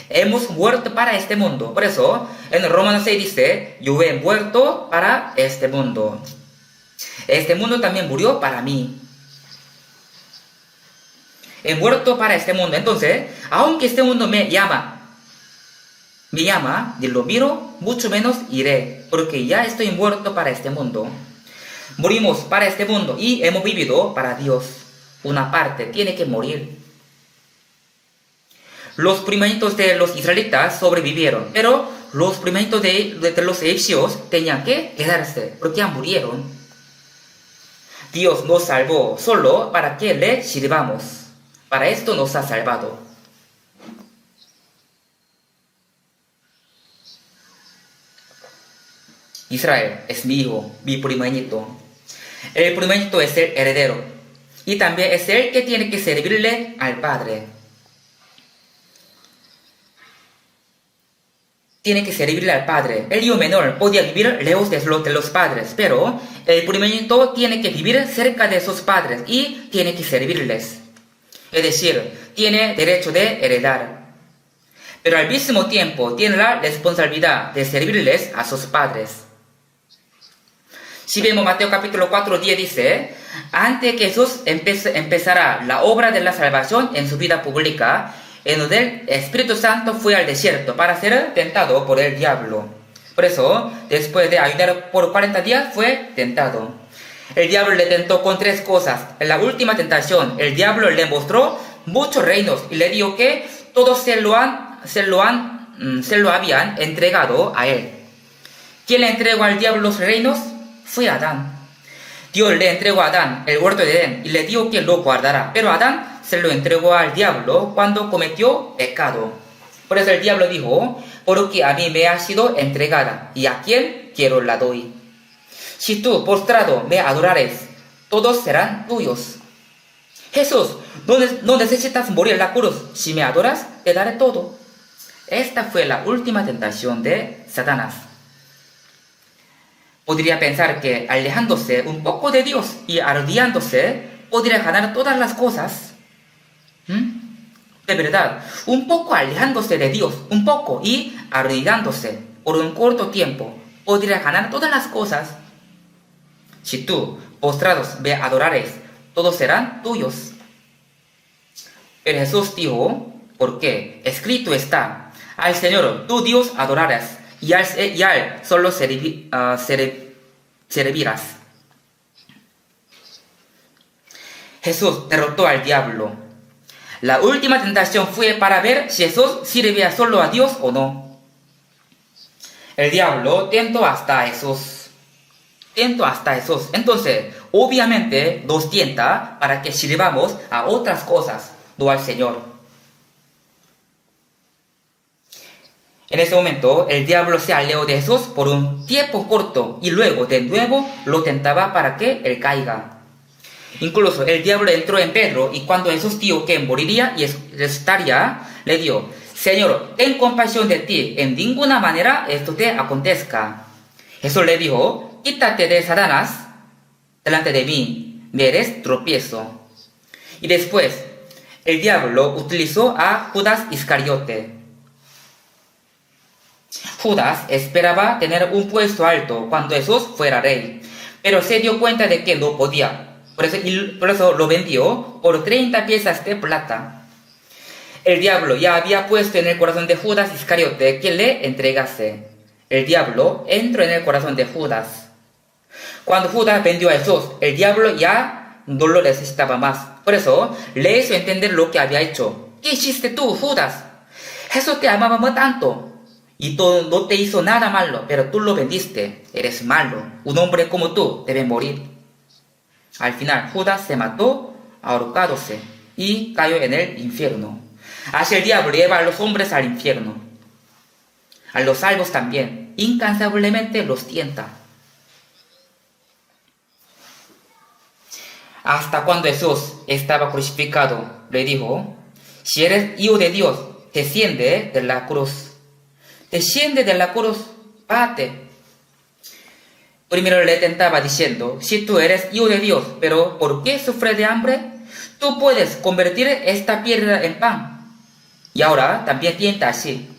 Hemos muerto para este mundo. Por eso, en Romanos 6 dice, yo he muerto para este mundo. Este mundo también murió para mí. He muerto para este mundo. Entonces, aunque este mundo me llama, y lo miro, mucho menos iré, porque ya estoy muerto para este mundo. Morimos para este mundo y hemos vivido para Dios. Una parte tiene que morir. Los primogénitos de los israelitas sobrevivieron, pero los primogénitos de los egipcios tenían que quedarse, porque ya murieron. Dios nos salvó solo para que le sirvamos. Para esto nos ha salvado. Israel es mi hijo, mi primogénito. El primogénito es el heredero, y también es el que tiene que servirle al Padre. Tiene que servirle al padre. El hijo menor podía vivir lejos de los padres, pero el primogénito tiene que vivir cerca de sus padres y tiene que servirles. Es decir, tiene derecho de heredar. Pero al mismo tiempo tiene la responsabilidad de servirles a sus padres. Si vemos Mateo capítulo 4:10 dice, antes que Jesús empezará la obra de la salvación en su vida pública, en donde el Espíritu Santo fue al desierto para ser tentado por el diablo. Por eso, después de ayunar por 40 días, fue tentado. El diablo le tentó con 3 cosas. En la última tentación, el diablo le mostró muchos reinos y le dijo que todos se lo habían entregado a él. ¿Quién le entregó al diablo los reinos? Fue Adán. Dios le entregó a Adán el huerto de Edén y le dijo que lo guardará. Pero Adán se lo entregó al diablo cuando cometió pecado. Por eso el diablo dijo, porque a mí me ha sido entregada, y a quien quiero la doy. Si tú postrado me adorares, todos serán tuyos. Jesús, no necesitas morir en la cruz. Si me adoras, te daré todo. Esta fue la última tentación de Satanás. Podría pensar que alejándose un poco de Dios y arrodillándose, podría ganar todas las cosas. De verdad, un poco alejándose de Dios, un poco, y arrodillándose por un corto tiempo, podría ganar todas las cosas. Si tú, postrados, me adorares, todos serán tuyos. Pero Jesús dijo, ¿por qué? Escrito está, al Señor, tu Dios adorarás, y a Él solo servirás. Jesús derrotó al diablo. La última tentación fue para ver si Jesús sirvía solo a Dios o no. El diablo tentó hasta a Jesús. Tiento hasta Jesús. Entonces, obviamente nos tienta para que sirvamos a otras cosas, no al Señor. En ese momento, el diablo se alió de Jesús por un tiempo corto y luego de nuevo lo tentaba para que él caiga. Incluso el diablo entró en Pedro y cuando Jesús dijo que moriría y resucitaría, le dijo: Señor, ten compasión de ti, en ninguna manera esto te acontezca. Jesús le dijo: quítate de Satanás delante de mí, me eres tropiezo. Y después, el diablo utilizó a Judas Iscariote. Judas esperaba tener un puesto alto cuando Jesús fuera rey, pero se dio cuenta de que no podía. Por eso lo vendió por 30 piezas de plata. El diablo ya había puesto en el corazón de Judas Iscariote que le entregase. El diablo entró en el corazón de Judas. Cuando Judas vendió a Jesús, el diablo ya no lo necesitaba más. Por eso le hizo entender lo que había hecho. ¿Qué hiciste tú, Judas? Jesús te amaba tanto y no te hizo nada malo, pero tú lo vendiste. Eres malo. Un hombre como tú debe morir. Al final, Judas se mató ahorcándose y cayó en el infierno. Así el diablo lleva a los hombres al infierno. A los salvos también. Incansablemente los tienta. Hasta cuando Jesús estaba crucificado, le dijo: si eres hijo de Dios, desciende de la cruz. Desciende de la cruz, párate. Primero le tentaba diciendo: si tú eres hijo de Dios, pero ¿por qué sufres de hambre? Tú puedes convertir esta piedra en pan. Y ahora también tienta así: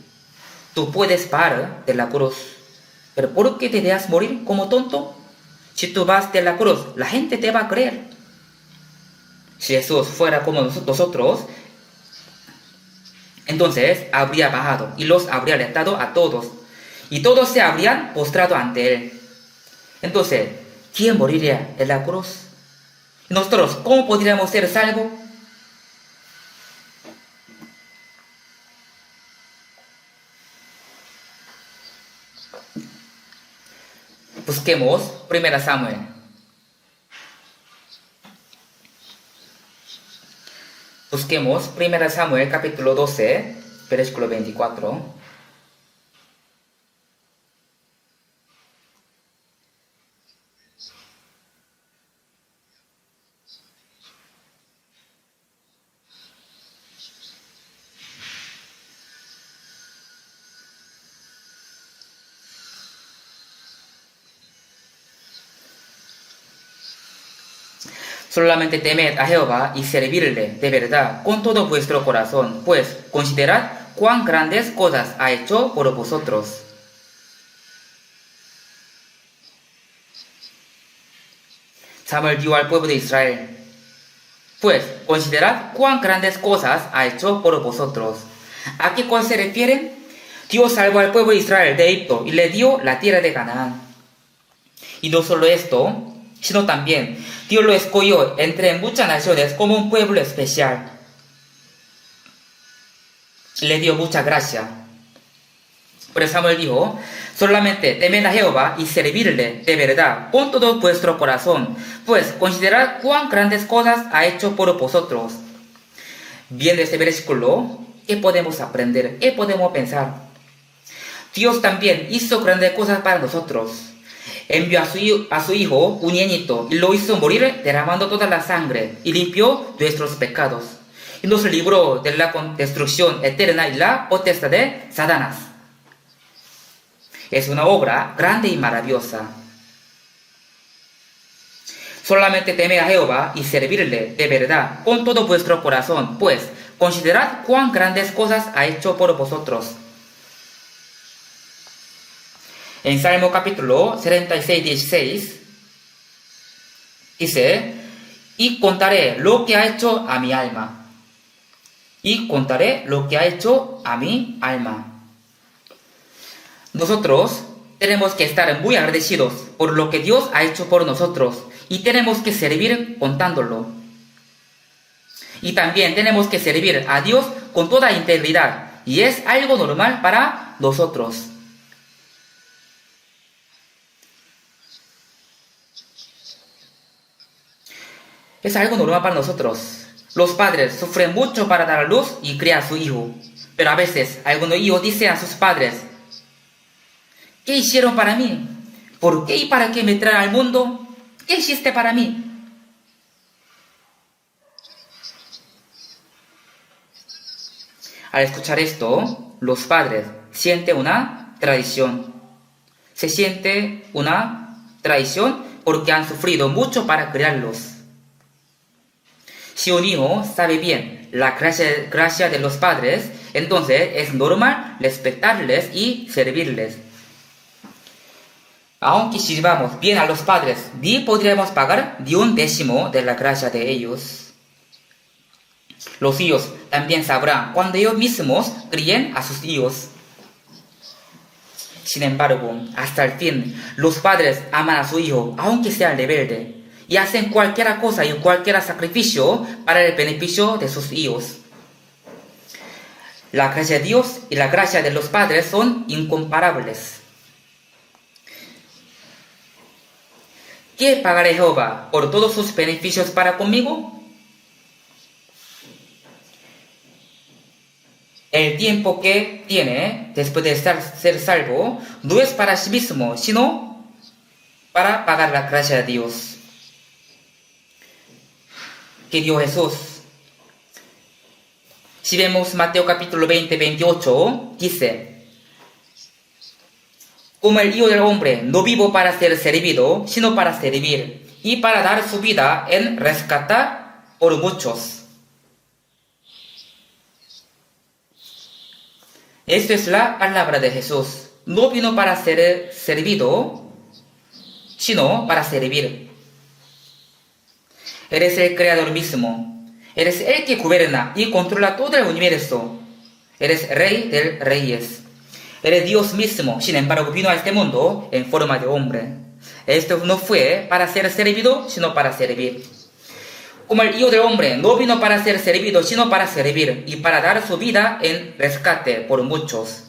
tú puedes parar de la cruz, pero ¿por qué te dejas morir como tonto? Si tú vas de la cruz, la gente te va a creer. Si Jesús fuera como nosotros, entonces habría bajado y los habría alentado a todos, y todos se habrían postrado ante él. Entonces, ¿quién moriría en la cruz? ¿Nosotros cómo podríamos ser salvos? Busquemos 1 Samuel. Busquemos 1 Samuel capítulo 12, versículo 24. Solamente temed a Jehová y servirle de verdad con todo vuestro corazón, pues considerad cuán grandes cosas ha hecho por vosotros. Samuel dijo al pueblo de Israel: pues considerad cuán grandes cosas ha hecho por vosotros. ¿A qué cosa se refieren? Dios salvó al pueblo de Israel de Egipto y le dio la tierra de Canaán. Y no solo esto, sino también Dios lo escogió entre muchas naciones como un pueblo especial. Le dio mucha gracia. Por eso Samuel dijo: solamente temed a Jehová y servirle de verdad con todo vuestro corazón, pues considerad cuán grandes cosas ha hecho por vosotros. Viendo este versículo, ¿qué podemos aprender? ¿Qué podemos pensar? Dios también hizo grandes cosas para nosotros. Envió a su Hijo unigénito y lo hizo morir derramando toda la sangre y limpió nuestros pecados. Y nos libró de la destrucción eterna y la potestad de Satanás. Es una obra grande y maravillosa. Solamente temed a Jehová y servirle de verdad con todo vuestro corazón, pues considerad cuán grandes cosas ha hecho por vosotros. En Salmo capítulo 76, 16, dice: y contaré lo que ha hecho a mi alma. Y contaré lo que ha hecho a mi alma. Nosotros tenemos que estar muy agradecidos por lo que Dios ha hecho por nosotros y tenemos que servir contándolo. Y también tenemos que servir a Dios con toda integridad y es algo normal para nosotros. Es algo normal para nosotros. Los padres sufren mucho para dar a luz y criar a su hijo. Pero a veces algunos hijos dicen a sus padres: ¿qué hicieron para mí? ¿Por qué y para qué me traen al mundo? ¿Qué hiciste para mí? Al escuchar esto, los padres sienten una traición. Se siente una traición porque han sufrido mucho para criarlos. Si un hijo sabe bien la gracia de los padres, entonces es normal respetarles y servirles. Aunque sirvamos bien a los padres, ni podremos pagar ni un décimo de la gracia de ellos. Los hijos también sabrán cuando ellos mismos críen a sus hijos. Sin embargo, hasta el fin, los padres aman a su hijo, aunque sea rebelde, y hacen cualquier cosa y cualquier sacrificio para el beneficio de sus hijos. La gracia de Dios y la gracia de los padres son incomparables. ¿Qué pagaré Jehová por todos sus beneficios para conmigo? El tiempo que tiene después de ser salvo no es para sí mismo, sino para pagar la gracia de Dios que dio Jesús. Si vemos Mateo capítulo 20, 28, dice: como el Hijo del Hombre no vivo para ser servido, sino para servir, y para dar su vida en rescatar por muchos. Esta es la palabra de Jesús. No vino para ser servido, sino para servir. Eres el Creador mismo. Eres el que gobierna y controla todo el universo. Eres Rey de Reyes. Eres Dios mismo. Sin embargo, vino a este mundo en forma de hombre. Esto no fue para ser servido, sino para servir. Como el Hijo del Hombre no vino para ser servido, sino para servir y para dar su vida en rescate por muchos.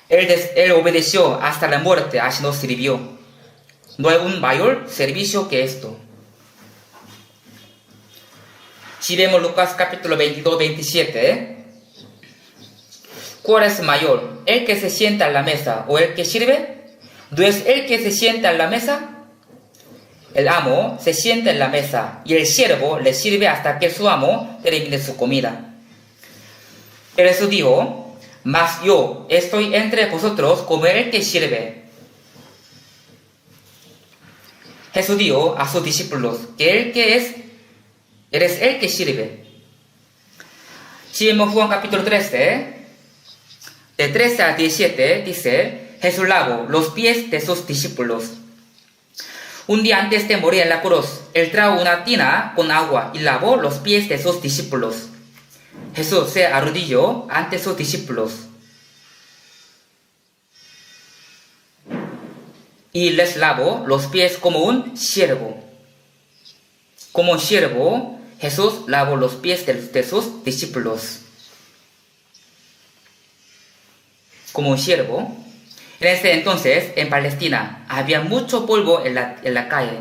Él obedeció hasta la muerte, así nos sirvió. No hay un mayor servicio que esto. Si vemos Lucas capítulo 22, 27, ¿cuál es mayor? ¿El que se sienta a la mesa o el que sirve? ¿No es el que se sienta a la mesa? El amo se sienta en la mesa y el siervo le sirve hasta que su amo termine su comida. Pero Jesús dijo: mas yo estoy entre vosotros como el que sirve. Jesús dijo a sus discípulos que el que eres el que sirve. Si vemos Juan capítulo 13, de 13 a 17, dice: Jesús lavó los pies de sus discípulos. Un día antes de morir en la cruz, él trajo una tina con agua y lavó los pies de sus discípulos. Jesús se arrodilló ante sus discípulos y les lavó los pies como un siervo. Como un siervo, Jesús lavó los pies de sus discípulos. Como un siervo. En ese entonces, en Palestina, había mucho polvo en la calle.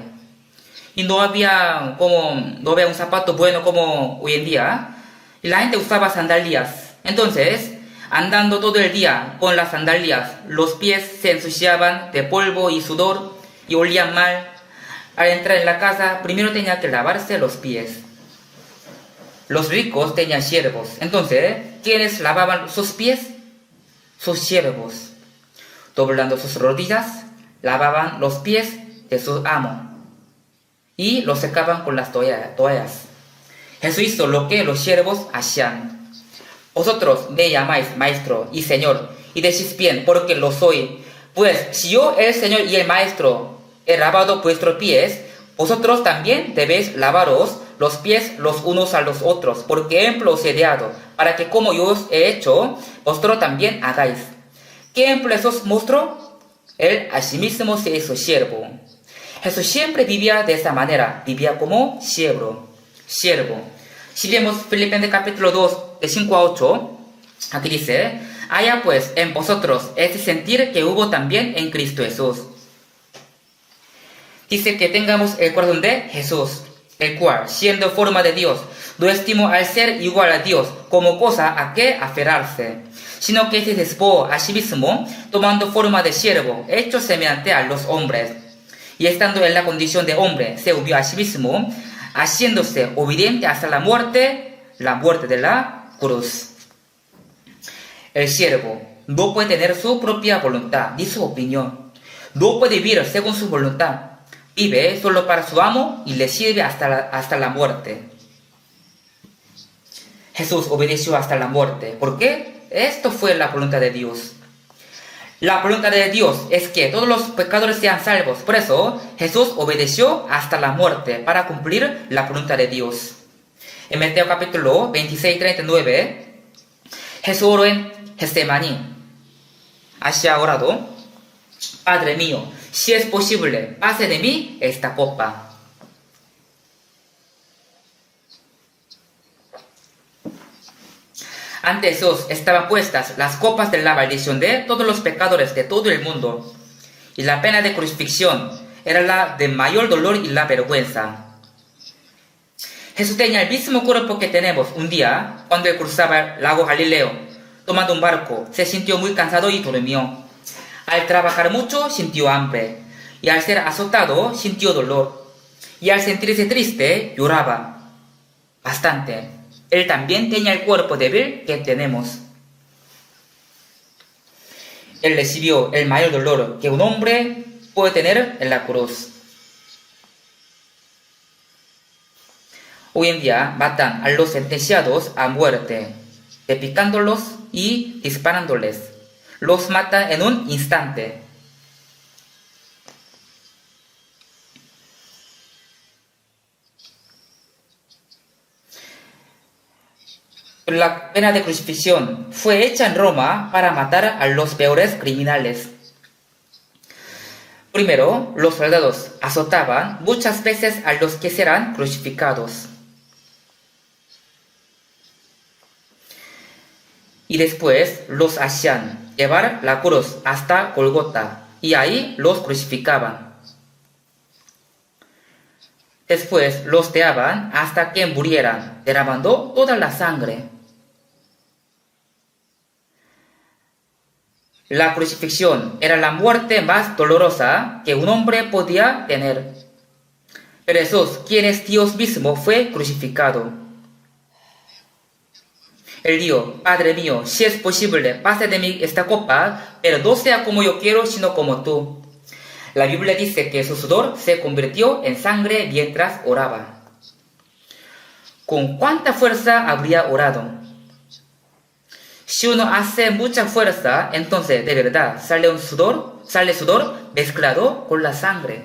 Y no había un zapato bueno como hoy en día. Y la gente usaba sandalias. Entonces, andando todo el día con las sandalias, los pies se ensuciaban de polvo y sudor y olían mal. Al entrar en la casa, primero tenía que lavarse los pies. Los ricos tenían siervos. Entonces, ¿quiénes lavaban sus pies? Sus siervos. Doblando sus rodillas, lavaban los pies de su amo y los secaban con las toallas. Jesús hizo lo que los siervos hacían. Vosotros me llamáis maestro y señor, y decís bien, porque lo soy. Pues si yo, el Señor y el maestro, he lavado vuestros pies, vosotros también debéis lavaros los pies los unos a los otros, porque ejemplo os he dado, para que como yo os he hecho, vosotros también hagáis. ¿Qué ejemplo Jesús mostró? Él a sí mismo se hizo siervo. Jesús siempre vivía de esa manera, vivía como siervo. Si vemos Filipenses capítulo 2, de 5 a 8, aquí dice: haya pues en vosotros ese sentir que hubo también en Cristo Jesús. Dice que tengamos el corazón de Jesús. el cual, siendo forma de Dios, no estimó al ser igual a Dios como cosa a que aferrarse, sino que se despojó a sí mismo, tomando forma de siervo, hecho semejante a los hombres. Y estando en la condición de hombre, se humilló a sí mismo, haciéndose obediente hasta la muerte de la cruz. El siervo no puede tener su propia voluntad ni su opinión. No puede vivir según su voluntad. Vive solo para su amo y le sirve hasta la muerte. Jesús obedeció hasta la muerte. ¿Por qué? Esto fue la voluntad de Dios. La voluntad de Dios es que todos los pecadores sean salvos. Por eso Jesús obedeció hasta la muerte para cumplir la voluntad de Dios. En Mateo capítulo 26, 39, Jesús oró en Getsemaní. Así ha orado: Padre mío, si es posible, pase de mí esta copa. Ante Jesús estaban puestas las copas de la maldición de todos los pecadores de todo el mundo, y la pena de crucifixión era la de mayor dolor y la vergüenza. Jesús tenía el mismo cuerpo que tenemos. Un día, cuando él cruzaba el lago Galileo, tomando un barco, se sintió muy cansado y durmió. Al trabajar mucho, sintió hambre, y al ser azotado, sintió dolor, y al sentirse triste, lloraba bastante. Él también tenía el cuerpo débil que tenemos. Él recibió el mayor dolor que un hombre puede tener en la cruz. Hoy en día matan a los sentenciados a muerte, picándolos y disparándoles. Los matan en un instante. La pena de crucifixión fue hecha en Roma para matar a los peores criminales. Primero, los soldados azotaban muchas veces a los que serán crucificados. Y después los hacían llevar la cruz hasta Golgota, y ahí los crucificaban. Después los teaban hasta que murieran, derramando toda la sangre. La crucifixión era la muerte más dolorosa que un hombre podía tener. Pero Jesús, quien es Dios mismo, fue crucificado. Él dijo: Padre mío, si es posible, pase de mí esta copa, pero no sea como yo quiero, sino como tú. La Biblia dice que su sudor se convirtió en sangre mientras oraba. ¿Con cuánta fuerza habría orado? Si uno hace mucha fuerza, entonces de verdad sale sudor mezclado con la sangre.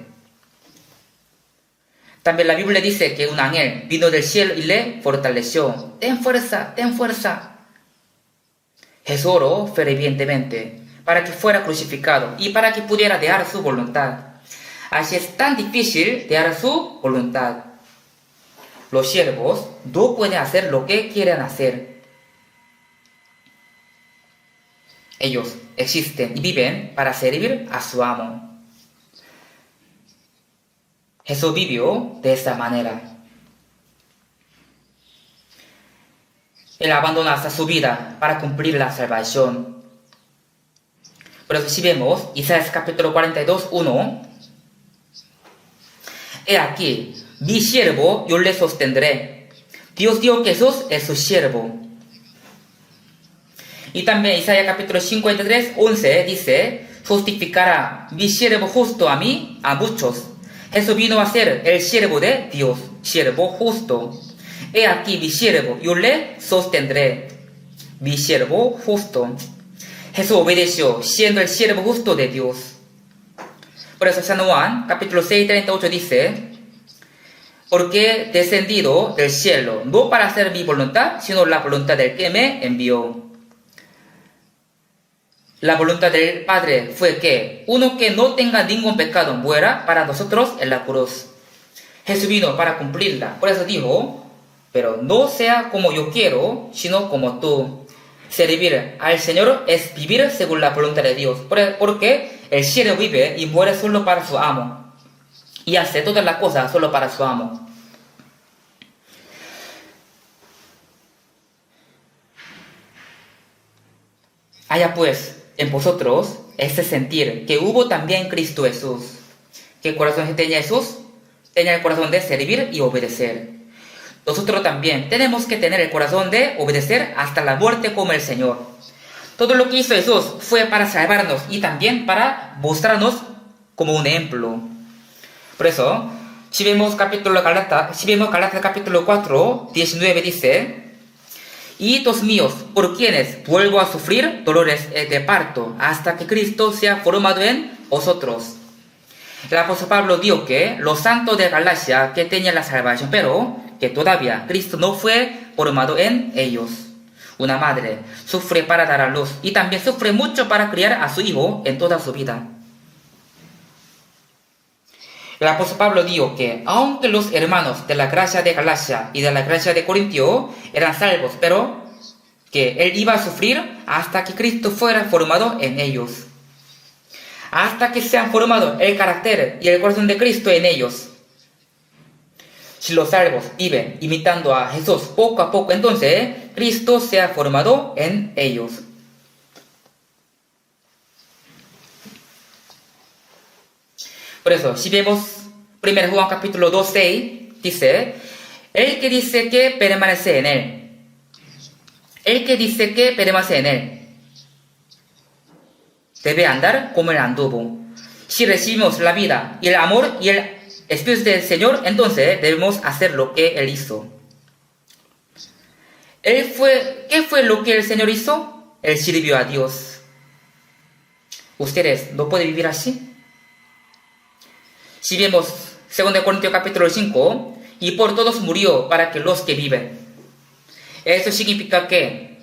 También la Biblia dice que un ángel vino del cielo y le fortaleció. Ten fuerza, ten fuerza. Jesús oró fervientemente para que fuera crucificado y para que pudiera dejar su voluntad. Así es tan difícil dejar su voluntad. Los siervos no pueden hacer lo que quieren hacer. Ellos existen y viven para servir a su amo. Jesús vivió de esta manera. Él abandonó hasta su vida para cumplir la salvación. Por eso si vemos Isaías capítulo 42, 1. He aquí, mi siervo, yo le sostendré. Dios dijo que Jesús es su siervo. Y también Isaías capítulo 53, 11 dice: justificará mi siervo justo a mí, a muchos. Jesús vino a ser el siervo de Dios, siervo justo. He aquí mi siervo, yo le sostendré. Mi siervo justo. Jesús obedeció, siendo el siervo justo de Dios. Por eso San Juan capítulo 6, 38 dice: porque he descendido del cielo, no para hacer mi voluntad, sino la voluntad del que me envió. La voluntad del Padre fue que uno que no tenga ningún pecado muera para nosotros en la cruz. Jesús vino para cumplirla. Por eso dijo: pero no sea como yo quiero, sino como tú. Servir al Señor es vivir según la voluntad de Dios. Porque el siervo vive y muere solo para su amo. Y hace todas las cosas solo para su amo. haya pues en vosotros ese sentir que hubo también en Cristo Jesús. ¿Qué corazón tenía Jesús? Tenía el corazón de servir y obedecer. Nosotros también tenemos que tener el corazón de obedecer hasta la muerte como el Señor. Todo lo que hizo Jesús fue para salvarnos y también para mostrarnos como un ejemplo. Por eso, si vemos Galatas capítulo 4, 19 dice: Hijitos míos, por quienes vuelvo a sufrir dolores de parto, hasta que Cristo sea formado en vosotros. El apóstol Pablo dijo que los santos de Galacia que tenían la salvación, pero que todavía Cristo no fue formado en ellos. Una madre sufre para dar a luz y también sufre mucho para criar a su hijo en toda su vida. El apóstol Pablo dijo que aunque los hermanos de la gracia de Galacia y de la gracia de Corintio eran salvos, pero que él iba a sufrir hasta que Cristo fuera formado en ellos. Hasta que se han formado el carácter y el corazón de Cristo en ellos. Si los salvos viven imitando a Jesús poco a poco, entonces Cristo se ha formado en ellos. Por eso, si vemos 1 Juan capítulo 2, 6, dice: el que dice que permanece en él, el que dice que permanece en él, debe andar como él anduvo. Si recibimos la vida y el amor y el Espíritu del Señor, entonces debemos hacer lo que Él hizo. ¿Qué fue lo que el Señor hizo? Él sirvió a Dios. ¿Ustedes no pueden vivir así? Si vemos 2 Corintios capítulo 5, y por todos murió para que los que viven. Eso significa que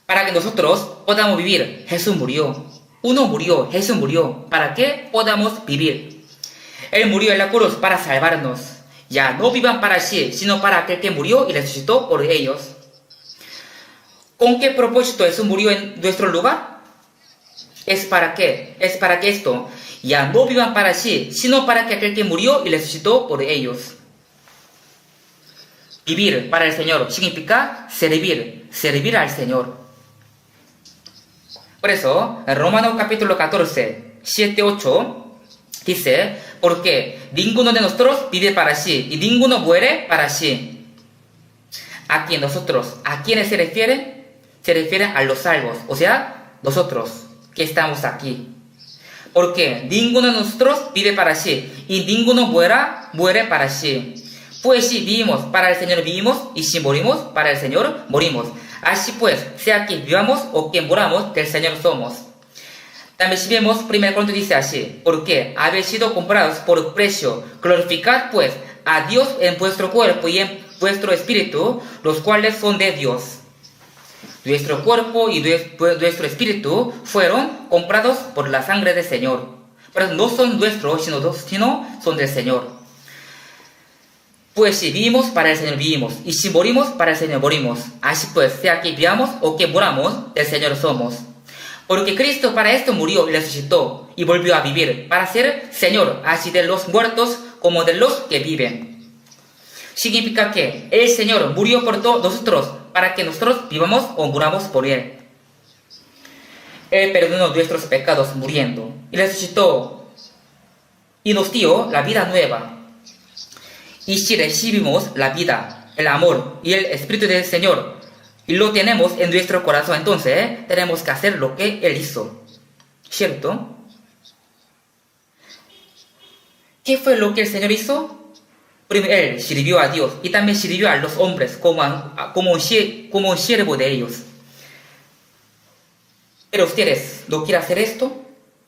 para que nosotros podamos vivir, Jesús murió. Uno murió, Jesús murió, para que podamos vivir. Él murió en la cruz para salvarnos. Ya no vivan para sí, sino para aquel que murió y resucitó por ellos. ¿Con qué propósito Jesús murió en nuestro lugar? ¿Es para qué? Es para que esto ya no vivan para sí, sino para que aquel que murió y resucitó por ellos. Vivir para el Señor significa servir al Señor. Por eso, en Romanos capítulo 14, 7, 8, dice: porque ninguno de nosotros vive para sí y ninguno muere para sí. Aquí nosotros, ¿a quiénes se refiere? Se refiere a los salvos, o sea, nosotros que estamos aquí. Porque ninguno de nosotros vive para sí y ninguno muere para sí. Pues si vivimos, para el Señor vivimos, y si morimos, para el Señor morimos. Así pues, sea que vivamos o que moramos, del Señor somos. También si vemos, 1 Corintios dice así: porque habéis sido comprados por precio, glorificad pues a Dios en vuestro cuerpo y en vuestro espíritu, los cuales son de Dios. Nuestro cuerpo y nuestro espíritu fueron comprados por la sangre del Señor. Pero no son nuestros, sino son del Señor. Pues si vivimos, para el Señor vivimos, y si morimos, para el Señor morimos. Así pues, sea que vivamos o que moramos, del Señor somos. Porque Cristo para esto murió y resucitó, y volvió a vivir, para ser Señor, así de los muertos como de los que viven. Significa que el Señor murió por todos nosotros, para que nosotros vivamos o muramos por Él. Él perdonó nuestros pecados muriendo, y resucitó, y nos dio la vida nueva. Y si recibimos la vida, el amor y el Espíritu del Señor, y lo tenemos en nuestro corazón, entonces tenemos que hacer lo que Él hizo. ¿Cierto? ¿Qué fue lo que el Señor hizo? Primero, Él sirvió a Dios y también sirvió a los hombres como un siervo de ellos. Pero ustedes no quieren hacer esto.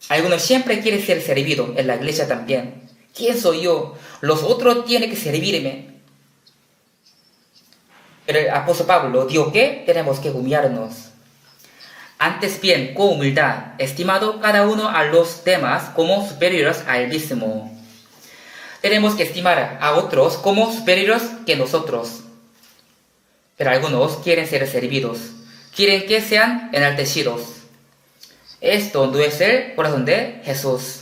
Algunos siempre quieren ser servidos en la iglesia también. ¿Quién soy yo? Los otros tienen que servirme. Pero el apóstol Pablo dijo que tenemos que humillarnos. Antes bien, con humildad, estimado cada uno a los demás como superiores a él mismo. Tenemos que estimar a otros como superiores que nosotros. Pero algunos quieren ser servidos. Quieren que sean enaltecidos. Esto no es el corazón de Jesús.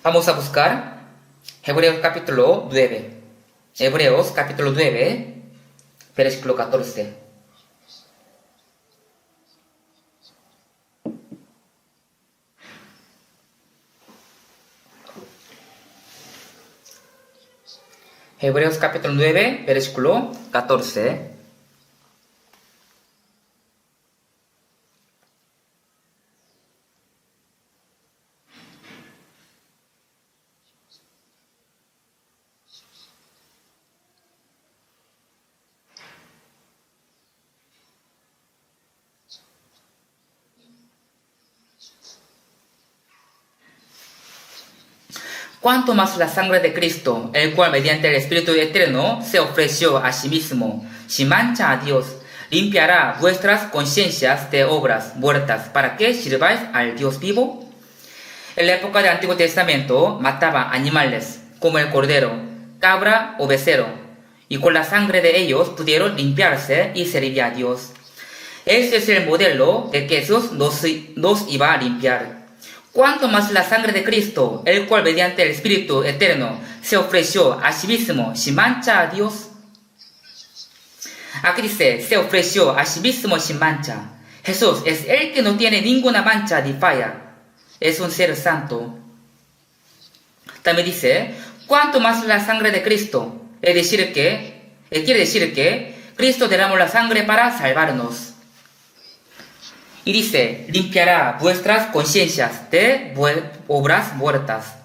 Vamos a buscar Hebreos capítulo 9. Hebreos capítulo 9, versículo 14. Hebreos capítulo 9, versículo 14. Cuanto más la sangre de Cristo, el cual mediante el Espíritu Eterno se ofreció a sí mismo, sin mancha a Dios, limpiará vuestras conciencias de obras muertas para que sirváis al Dios vivo. En la época del Antiguo Testamento mataba animales como el cordero, cabra o becerro, y con la sangre de ellos pudieron limpiarse y servir a Dios. Este es el modelo de que Jesús nos iba a limpiar. Cuanto más la sangre de Cristo, el cual mediante el Espíritu Eterno se ofreció a sí mismo sin mancha a Dios. Aquí dice, se ofreció a sí mismo sin mancha. Jesús es el que no tiene ninguna mancha ni falla. Es un ser santo. También dice, cuanto más la sangre de Cristo, quiere decir que Cristo derramó la sangre para salvarnos. Y dice, limpiará vuestras conciencias de obras muertas.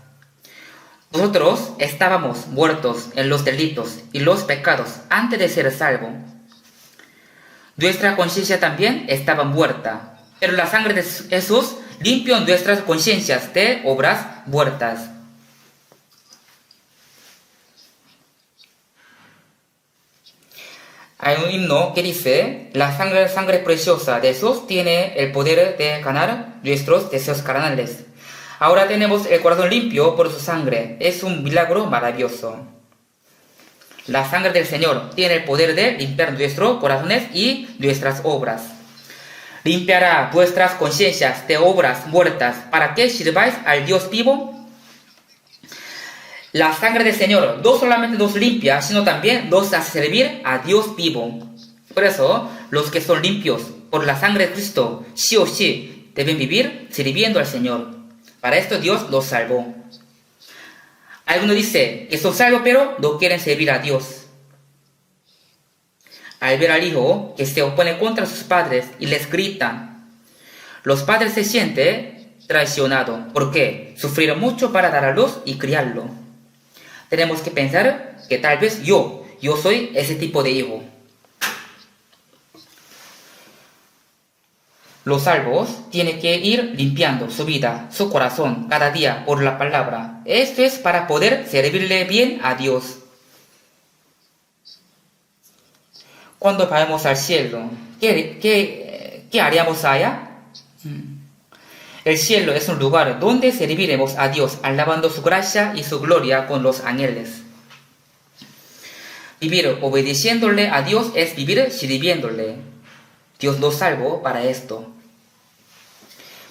Nosotros estábamos muertos en los delitos y los pecados antes de ser salvos. Nuestra conciencia también estaba muerta, pero la sangre de Jesús limpió nuestras conciencias de obras muertas. Hay un himno que dice, la sangre preciosa de Jesús tiene el poder de ganar nuestros deseos carnales. Ahora tenemos el corazón limpio por su sangre. Es un milagro maravilloso. La sangre del Señor tiene el poder de limpiar nuestros corazones y nuestras obras. Limpiará vuestras conciencias de obras muertas para que sirváis al Dios vivo. La sangre del Señor no solamente nos limpia, sino también nos hace servir a Dios vivo. Por eso, los que son limpios por la sangre de Cristo, sí o sí, deben vivir sirviendo al Señor. Para esto Dios los salvó. Algunos dicen que son salvos pero no quieren servir a Dios. Al ver al hijo que se opone contra sus padres y les gritan, los padres se sienten traicionados porque sufrieron mucho para dar a luz y criarlo. Tenemos que pensar que tal vez yo soy ese tipo de hijo. Los salvos tienen que ir limpiando su vida, su corazón, cada día por la palabra. Esto es para poder servirle bien a Dios. Cuando vayamos al cielo, ¿qué haríamos allá? El cielo es un lugar donde serviremos a Dios, alabando su gracia y su gloria con los ángeles. Vivir obedeciéndole a Dios es vivir sirviéndole. Dios nos salvó para esto.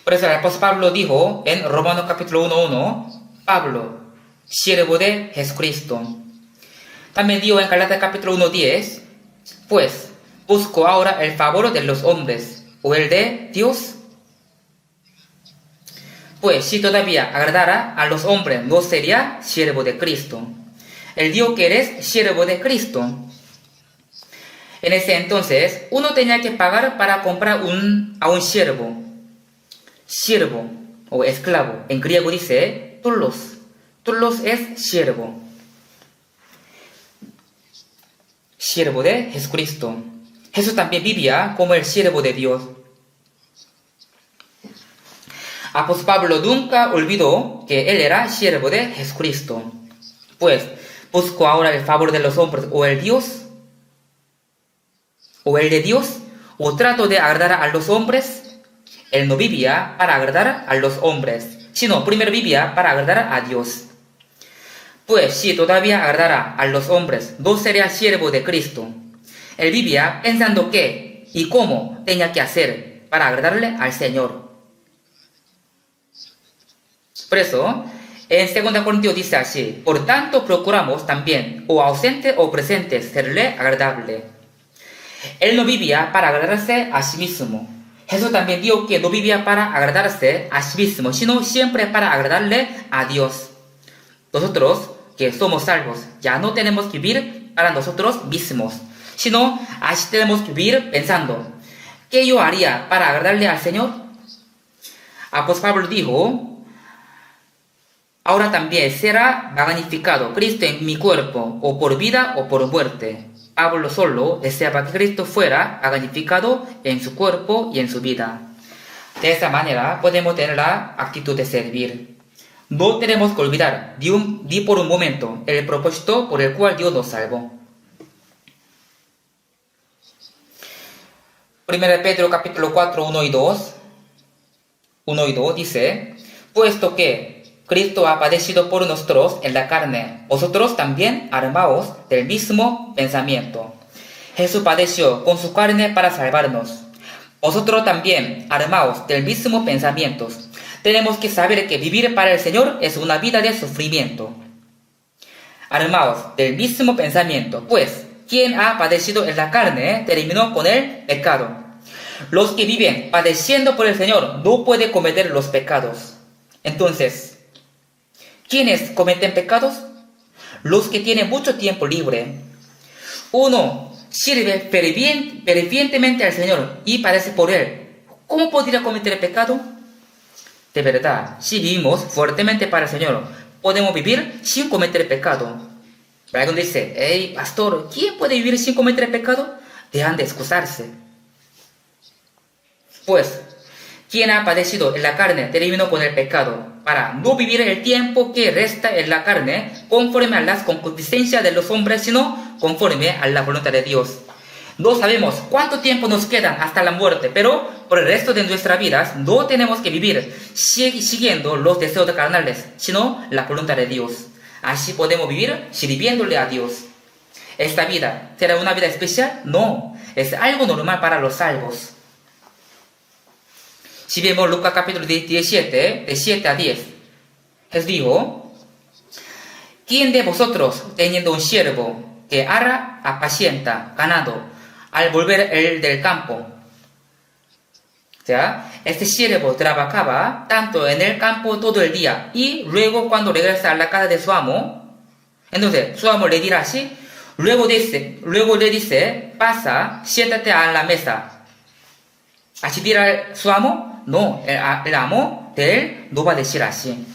Por eso el apóstol Pablo dijo en Romanos capítulo 1:1, Pablo, siervo de Jesucristo. También dijo en Galatas capítulo 1:10, pues busco ahora el favor de los hombres o el de Dios. Pues si todavía agradara a los hombres, no sería siervo de Cristo. Él dijo que eres siervo de Cristo. En ese entonces, uno tenía que pagar para comprar a un siervo. Siervo o esclavo. En griego dice doulos. Doulos es siervo. Siervo de Jesucristo. Jesús también vivía como el siervo de Dios. Apóstol Pablo nunca olvidó que él era siervo de Jesucristo. Pues, busco ahora el favor de los hombres o el de Dios, o trato de agradar a los hombres. Él no vivía para agradar a los hombres, sino primero vivía para agradar a Dios. Pues si todavía agradara a los hombres, no sería siervo de Cristo. Él vivía pensando qué y cómo tenía que hacer para agradarle al Señor. Por eso, En 2 Corintios dice así: por tanto procuramos también, o ausente o presente, serle agradable. Él no vivía para agradarse a sí mismo. Jesús también dijo que no vivía para agradarse a sí mismo, sino siempre para agradarle a Dios. Nosotros, que somos salvos, ya no tenemos que vivir para nosotros mismos, sino así tenemos que vivir pensando: ¿qué yo haría para agradarle al Señor? Apóstol Pablo dijo: ahora también será magnificado Cristo en mi cuerpo, o por vida o por muerte. Pablo solo deseaba que Cristo fuera magnificado en su cuerpo y en su vida. De esta manera podemos tener la actitud de servir. No tenemos que olvidar ni por un momento el propósito por el cual Dios nos salvó. 1 Pedro capítulo 4, 1 y 2 dice: puesto que Cristo ha padecido por nosotros en la carne, vosotros también armaos del mismo pensamiento. Jesús padeció con su carne para salvarnos. Vosotros también armaos del mismo pensamiento. Tenemos que saber que vivir para el Señor es una vida de sufrimiento. Armaos del mismo pensamiento, pues quien ha padecido en la carne terminó con el pecado. Los que viven padeciendo por el Señor no pueden cometer los pecados. Entonces, ¿quiénes cometen pecados? Los que tienen mucho tiempo libre. Uno sirve fervientemente al Señor y padece por Él. ¿Cómo podría cometer pecado? De verdad, si vivimos fuertemente para el Señor, podemos vivir sin cometer pecado. Alguien dice: hey, pastor, ¿quién puede vivir sin cometer pecado? Dejan de excusarse. Pues, quien ha padecido en la carne terminó con el pecado, para no vivir el tiempo que resta en la carne conforme a las concupiscencias de los hombres, sino conforme a la voluntad de Dios. No sabemos cuánto tiempo nos queda hasta la muerte, pero por el resto de nuestras vidas no tenemos que vivir siguiendo los deseos carnales, sino la voluntad de Dios. Así podemos vivir sirviéndole a Dios. ¿Esta vida será una vida especial? No, es algo normal para los salvos. Si vemos Lucas capítulo 17, de 7 a 10, Jesús dijo: ¿quién de vosotros, teniendo un siervo que apacienta ganado, al volver él del campo? O sea, este siervo trabajaba tanto en el campo todo el día, y luego cuando regresa a la casa de su amo, entonces su amo le dirá así, luego le dice: pasa, siéntate a la mesa. ¿Así dirá su amo? No, el amo de él no va a decir así,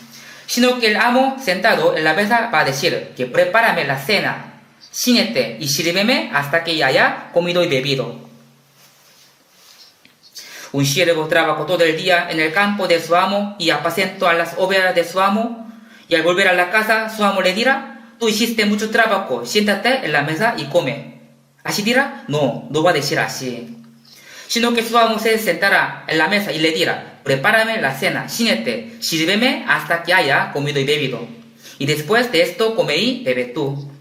sino que el amo sentado en la mesa va a decir: que prepárame la cena, ciñete y sírveme hasta que ya haya comido y bebido. Un siervo trabajó todo el día en el campo de su amo y apacentó a las ovejas de su amo, y al volver a la casa su amo le dirá: tú hiciste mucho trabajo, siéntate en la mesa y come. ¿Así dirá? No, no va a decir así, sino que su amo se sentará en la mesa y le dirá: prepárame la cena, ciñete, sírveme hasta que haya comido y bebido, y después de esto come y bebe tú.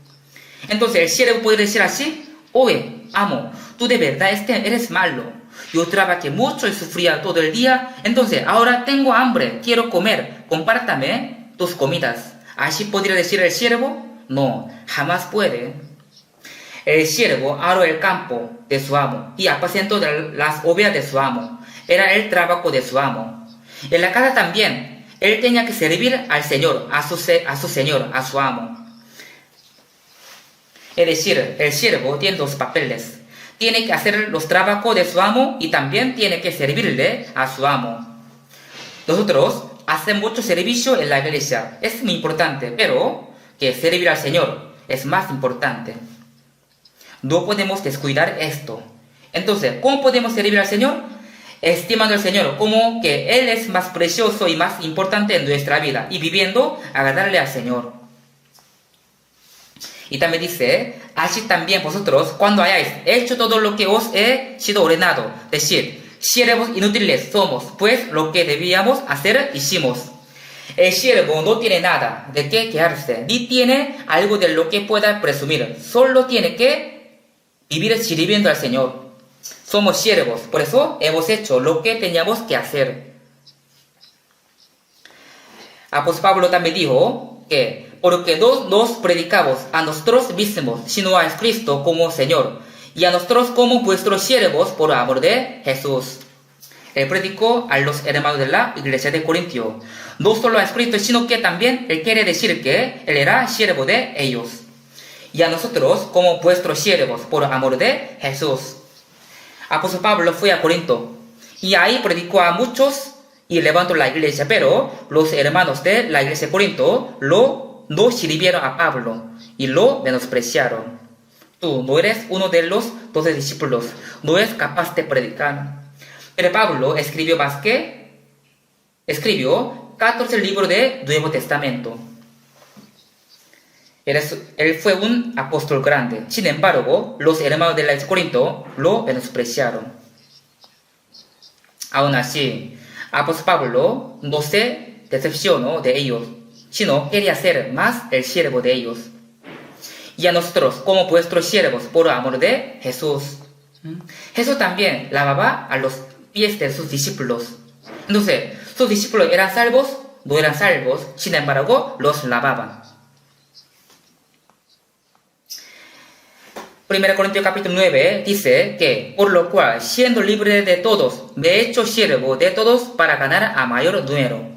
Entonces el siervo puede decir así: oye, amo, tú de verdad eres malo. Yo trabajé mucho y sufría todo el día, entonces ahora tengo hambre, quiero comer, compártame tus comidas. ¿Así podría decir el siervo? No, jamás puede. El siervo aró el campo de su amo y apacentó las ovejas de su amo. Era el trabajo de su amo. En la casa también, él tenía que servir al Señor, a su Señor, a su amo. Es decir, el siervo tiene dos papeles. Tiene que hacer los trabajos de su amo y también tiene que servirle a su amo. Nosotros hacemos mucho servicio en la iglesia. Es muy importante, pero que servir al Señor es más importante. No podemos descuidar esto. Entonces, ¿cómo podemos servir al Señor? Estimando al Señor como que Él es más precioso y más importante en nuestra vida, y viviendo agradarle al Señor. Y también dice: así también vosotros, cuando hayáis hecho todo lo que os he sido ordenado, decid: siervos inútiles somos, pues lo que debíamos hacer hicimos. El siervo no tiene nada de qué quejarse, ni tiene algo de lo que pueda presumir, solo tiene que vivir sirviendo al Señor. Somos siervos, por eso hemos hecho lo que teníamos que hacer. Apóstol Pablo también dijo que porque no nos predicamos a nosotros mismos, sino a Cristo como Señor, y a nosotros como vuestros siervos por amor de Jesús. Él predicó a los hermanos de la iglesia de Corintio, no solo a Cristo, sino que también él quiere decir que él era siervo de ellos. Y a nosotros como vuestros siervos por amor de Jesús. Apóstol Pablo fue a Corinto y ahí predicó a muchos y levantó la iglesia, pero los hermanos de la iglesia de Corinto no sirvieron a Pablo y lo menospreciaron. Tú no eres uno de los 12 discípulos, no eres capaz de predicar. Pero Pablo escribió 14 libros del Nuevo Testamento. Él fue un apóstol grande. Sin embargo, los hermanos de la iglesia de Corinto lo menospreciaron. Aún así, apóstol Pablo no se decepcionó de ellos, sino quería ser más el siervo de ellos. Y a nosotros, como vuestros siervos, por amor de Jesús. Jesús también lavaba a los pies de sus discípulos. Entonces, sus discípulos eran salvos, no eran salvos, sin embargo, los lavaban. 1 Corintios capítulo 9 dice que, por lo cual, siendo libre de todos, me he hecho siervo de todos para ganar a mayor número.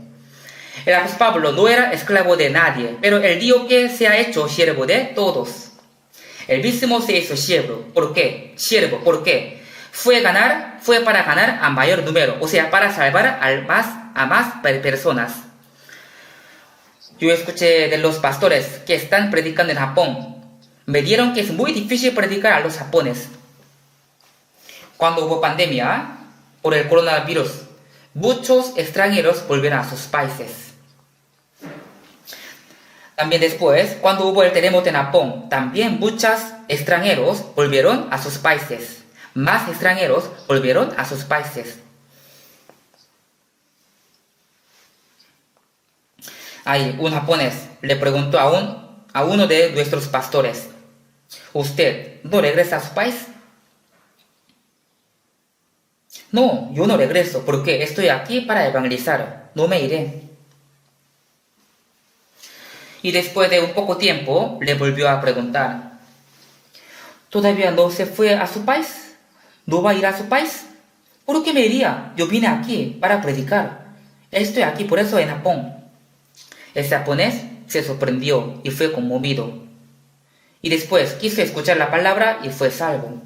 El apóstol Pablo no era esclavo de nadie, pero él dijo que se ha hecho siervo de todos. Él mismo se hizo siervo. ¿Por qué? Siervo, ¿por qué? Fue para ganar a mayor número, o sea, para salvar a más personas. Yo escuché de los pastores que están predicando en Japón. Me dijeron que es muy difícil predicar a los japoneses. Cuando hubo pandemia por el coronavirus, muchos extranjeros volvieron a sus países. También después, cuando hubo el terremoto en Japón, también muchos extranjeros volvieron a sus países. Más extranjeros volvieron a sus países. Ahí, un japonés le preguntó a uno de nuestros pastores: ¿usted no regresa a su país? No, yo no regreso porque estoy aquí para evangelizar, no me iré. Y después de un poco tiempo le volvió a preguntar: ¿todavía no se fue a su país? ¿No va a ir a su país? ¿Por qué me iría? Yo vine aquí para predicar. Estoy aquí por eso en Japón. El japonés se sorprendió y fue conmovido. Y después quiso escuchar la palabra y fue salvo.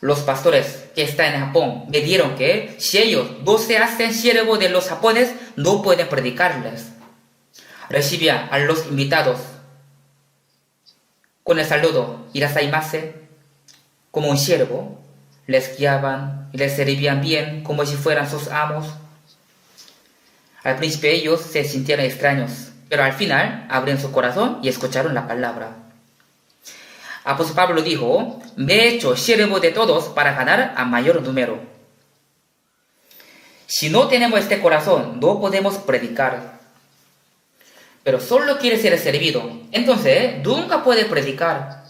Los pastores que están en Japón me dijeron que si ellos no se hacen siervos de los japoneses, no pueden predicarles. Recibían a los invitados con el saludo "Irasaimase" como un siervo, les guiaban y les servían bien como si fueran sus amos. Al principio ellos se sintieron extraños, pero al final abrieron su corazón y escucharon la palabra. Apóstol Pablo dijo: me he hecho siervo de todos para ganar a mayor número. Si no tenemos este corazón, no podemos predicar. Pero solo quiere ser servido, entonces nunca puede predicar.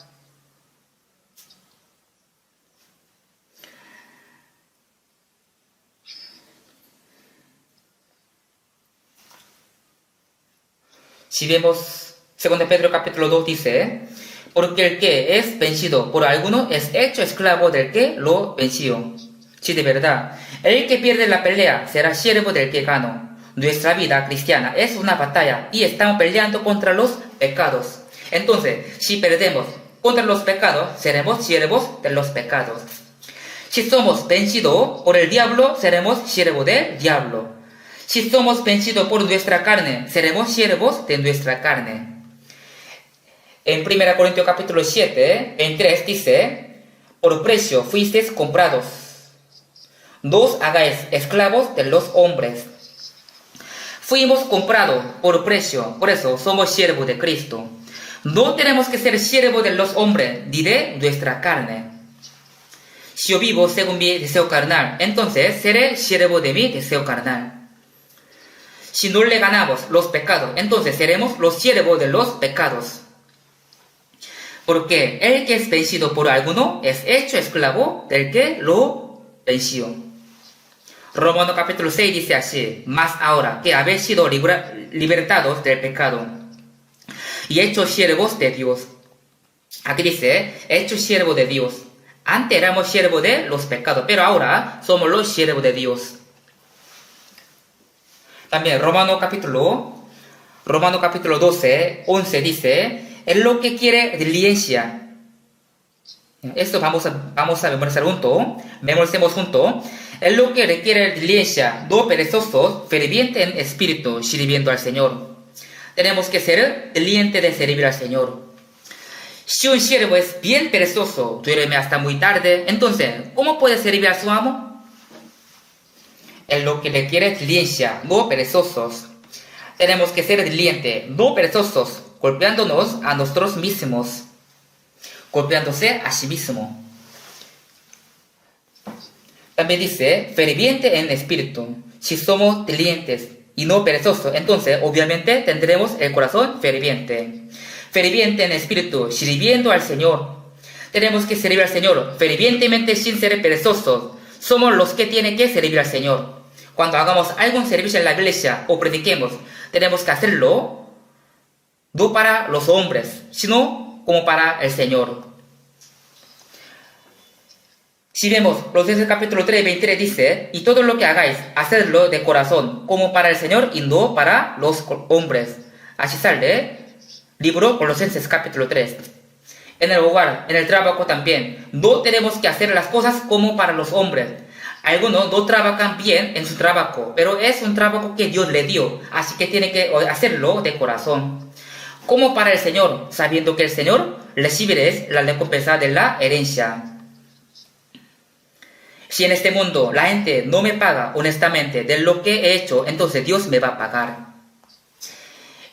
Si vemos 2 Pedro capítulo 2 dice: porque el que es vencido por alguno es hecho esclavo del que lo venció. Si de verdad el que pierde la pelea será siervo del que ganó. Nuestra vida cristiana es una batalla y estamos peleando contra los pecados. Entonces, si perdemos contra los pecados, seremos siervos de los pecados. Si somos vencidos por el diablo, seremos siervos del diablo. Si somos vencidos por nuestra carne, seremos siervos de nuestra carne. En 1 Corintios capítulo 7, en 3 dice: por precio fuisteis comprados. No os hagáis esclavos de los hombres. Fuimos comprados por precio, por eso somos siervos de Cristo. No tenemos que ser siervos de los hombres, ni de nuestra carne. Si yo vivo según mi deseo carnal, entonces seré siervo de mi deseo carnal. Si no le ganamos los pecados, entonces seremos los siervos de los pecados. Porque el que es vencido por alguno es hecho esclavo del que lo venció. Romanos capítulo 6 dice así: más ahora que habéis sido libertados del pecado y hechos siervos de Dios. Aquí dice, hechos siervos de Dios. Antes éramos siervos de los pecados, pero ahora somos los siervos de Dios. También Romanos capítulo 12, 11 dice, en lo que quiere diligencia. Esto vamos a memorizar juntos. Memoricemos juntos. En lo que requiere diligencia, no perezosos, ferviente en espíritu, sirviendo al Señor. Tenemos que ser diligentes de servir al Señor. Si un siervo es bien perezoso, duerme hasta muy tarde, entonces, ¿cómo puede servir a su amo? En lo que requiere diligencia, no perezosos. Tenemos que ser diligentes, no perezosos, golpeándonos a nosotros mismos, golpeándose a sí mismo. También dice, ferviente en espíritu. Si somos diligentes y no perezosos, entonces obviamente tendremos el corazón ferviente. Ferviente en espíritu, sirviendo al Señor. Tenemos que servir al Señor fervientemente sin ser perezosos. Somos los que tienen que servir al Señor. Cuando hagamos algún servicio en la iglesia o prediquemos, tenemos que hacerlo no para los hombres, sino como para el Señor. Si vemos los del capítulo 3, 23 dice, y todo lo que hagáis, hacedlo de corazón, como para el Señor y no para los hombres. Así sale libro Colosenses capítulo 3. En el hogar, en el trabajo también, no tenemos que hacer las cosas como para los hombres. Algunos no trabajan bien en su trabajo, pero es un trabajo que Dios le dio, así que tiene que hacerlo de corazón. Como para el Señor, sabiendo que el Señor recibirá la recompensa de la herencia. Si en este mundo la gente no me paga honestamente de lo que he hecho, entonces Dios me va a pagar.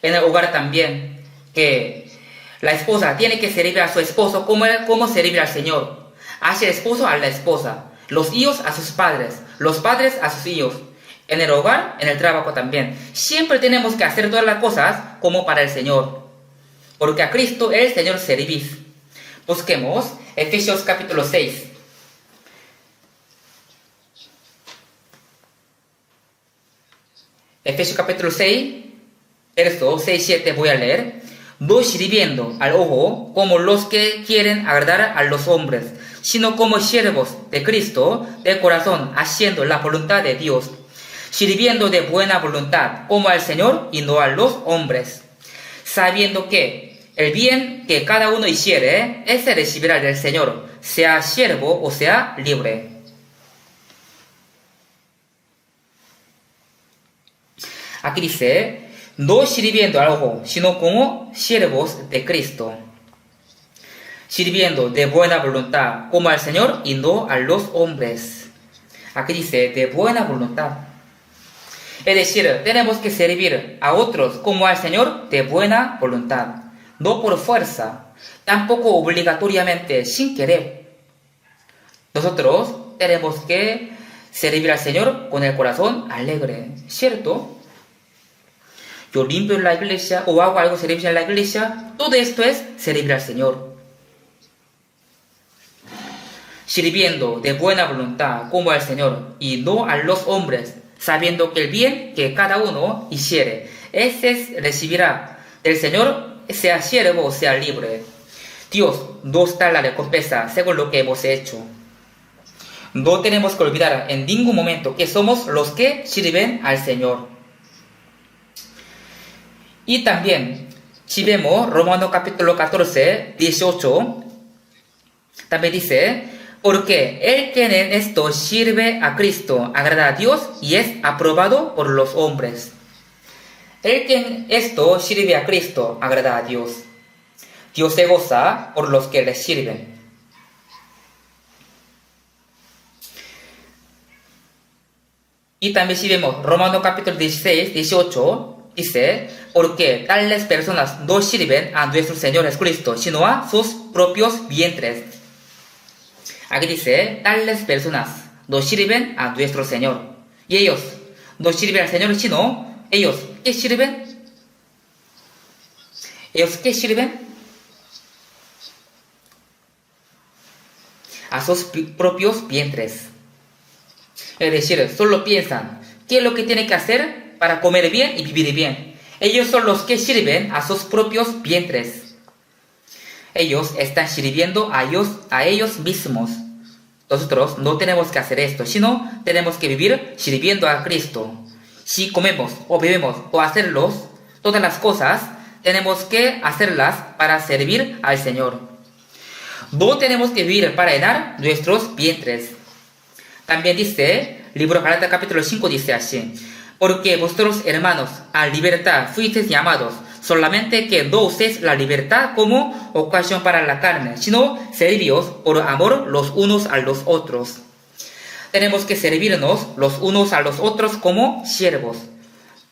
En el hogar también, que la esposa tiene que servir a su esposo como servir al Señor. Hacia el esposo a la esposa, los hijos a sus padres, los padres a sus hijos. En el hogar, en el trabajo también. Siempre tenemos que hacer todas las cosas como para el Señor. Porque a Cristo el Señor servís. Busquemos Efesios capítulo 6. Efesios capítulo 6, versos 6-7 voy a leer. No sirviendo al ojo como los que quieren agradar a los hombres, sino como siervos de Cristo de corazón, haciendo la voluntad de Dios, sirviendo de buena voluntad como al Señor y no a los hombres, sabiendo que el bien que cada uno hiciere, ese recibirá del Señor, sea siervo o sea libre. Aquí dice, no sirviendo al ojo, sino como siervos de Cristo, sirviendo de buena voluntad como al Señor y no a los hombres. Aquí dice, de buena voluntad. Es decir, tenemos que servir a otros como al Señor de buena voluntad, no por fuerza, tampoco obligatoriamente, sin querer. Nosotros tenemos que servir al Señor con el corazón alegre, ¿cierto? Yo limpio en la iglesia o hago algo servicio en la iglesia, todo esto es servir al Señor. Sirviendo de buena voluntad como al Señor y no a los hombres, sabiendo que el bien que cada uno hiciere, ese recibirá del Señor, sea siervo o sea libre. Dios nos da la recompensa según lo que hemos hecho. No tenemos que olvidar en ningún momento que somos los que sirven al Señor. Y también, si vemos Romanos capítulo 14, 18, también dice, porque el que en esto sirve a Cristo agrada a Dios y es aprobado por los hombres. El que en esto sirve a Cristo agrada a Dios. Dios se goza por los que le sirven. Y también si vemos Romanos capítulo 16, 18, dice, porque tales personas no sirven a nuestro Señor Jesucristo, sino a sus propios vientres. Aquí dice, tales personas no sirven a nuestro Señor. Y ellos no sirven al Señor, sino ellos, ¿qué sirven? ¿Ellos qué sirven? A sus propios vientres. Es decir, solo piensan qué es lo que tienen que hacer para comer bien y vivir bien. Ellos son los que sirven a sus propios vientres. Ellos están sirviendo a ellos mismos. Nosotros no tenemos que hacer esto, sino tenemos que vivir sirviendo a Cristo. Si comemos o bebemos o hacerlos, todas las cosas, tenemos que hacerlas para servir al Señor. No tenemos que vivir para llenar nuestros vientres. También dice, libro de Gálatas capítulo 5 dice así: porque vosotros, hermanos, a libertad fuisteis llamados, solamente que no uséis la libertad como ocasión para la carne, sino servíos por amor los unos a los otros. Tenemos que servirnos los unos a los otros como siervos.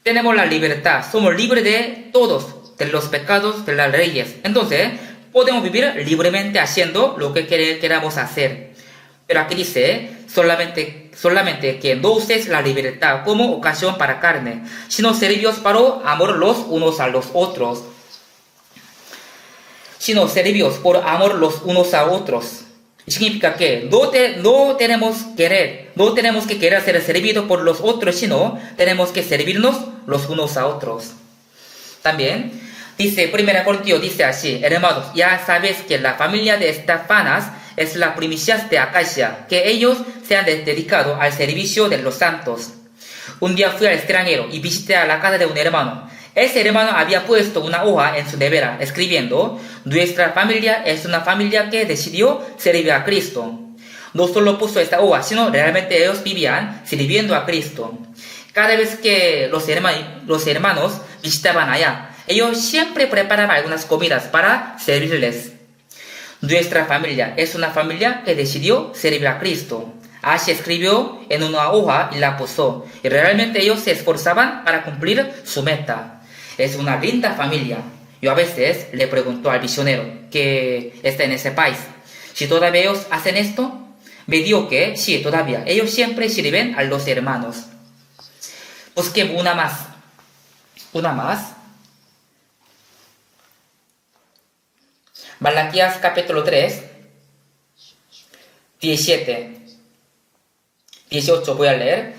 Tenemos la libertad, somos libres de todos, de los pecados, de las leyes. Entonces, podemos vivir libremente haciendo lo que queramos hacer. Pero aquí dice, solamente que no uséis la libertad como ocasión para carne, sino servíos para amor los unos a los otros. Sino servíos por amor los unos a otros. Significa que no tenemos que querer ser servidos por los otros, sino tenemos que servirnos los unos a otros. También dice 1 Corintios, dice así: hermanos, ya sabéis que la familia de Estefanas es la primicia de Acacia, que ellos se han dedicado al servicio de los santos. Un día fui al extranjero y visité a la casa de un hermano. Ese hermano había puesto una hoja en su nevera, escribiendo: nuestra familia es una familia que decidió servir a Cristo. No solo puso esta hoja, sino realmente ellos vivían sirviendo a Cristo. Cada vez que los hermanos visitaban allá, ellos siempre preparaban algunas comidas para servirles. Nuestra familia es una familia que decidió servir a Cristo. Así escribió en una hoja y la puso. Y realmente ellos se esforzaban para cumplir su meta. Es una linda familia. Yo a veces le pregunto al misionero que está en ese país, si todavía ellos hacen esto. Me dijo que sí, todavía. Ellos siempre sirven a los hermanos. Busquemos una más. Una más. Malaquías capítulo 3, 17, 18 voy a leer.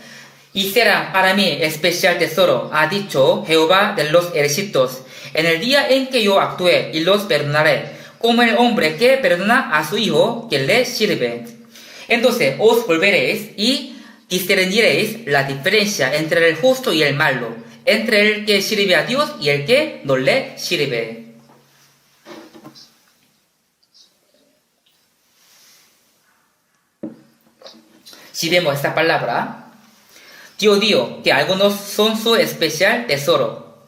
Y será para mí especial tesoro, ha dicho Jehová de los ejércitos, en el día en que yo actúe y los perdonaré, como el hombre que perdona a su hijo que le sirve. Entonces os volveréis y discerniréis la diferencia entre el justo y el malo, entre el que sirve a Dios y el que no le sirve. Si vemos esta palabra, Dios dijo que algunos son su especial tesoro.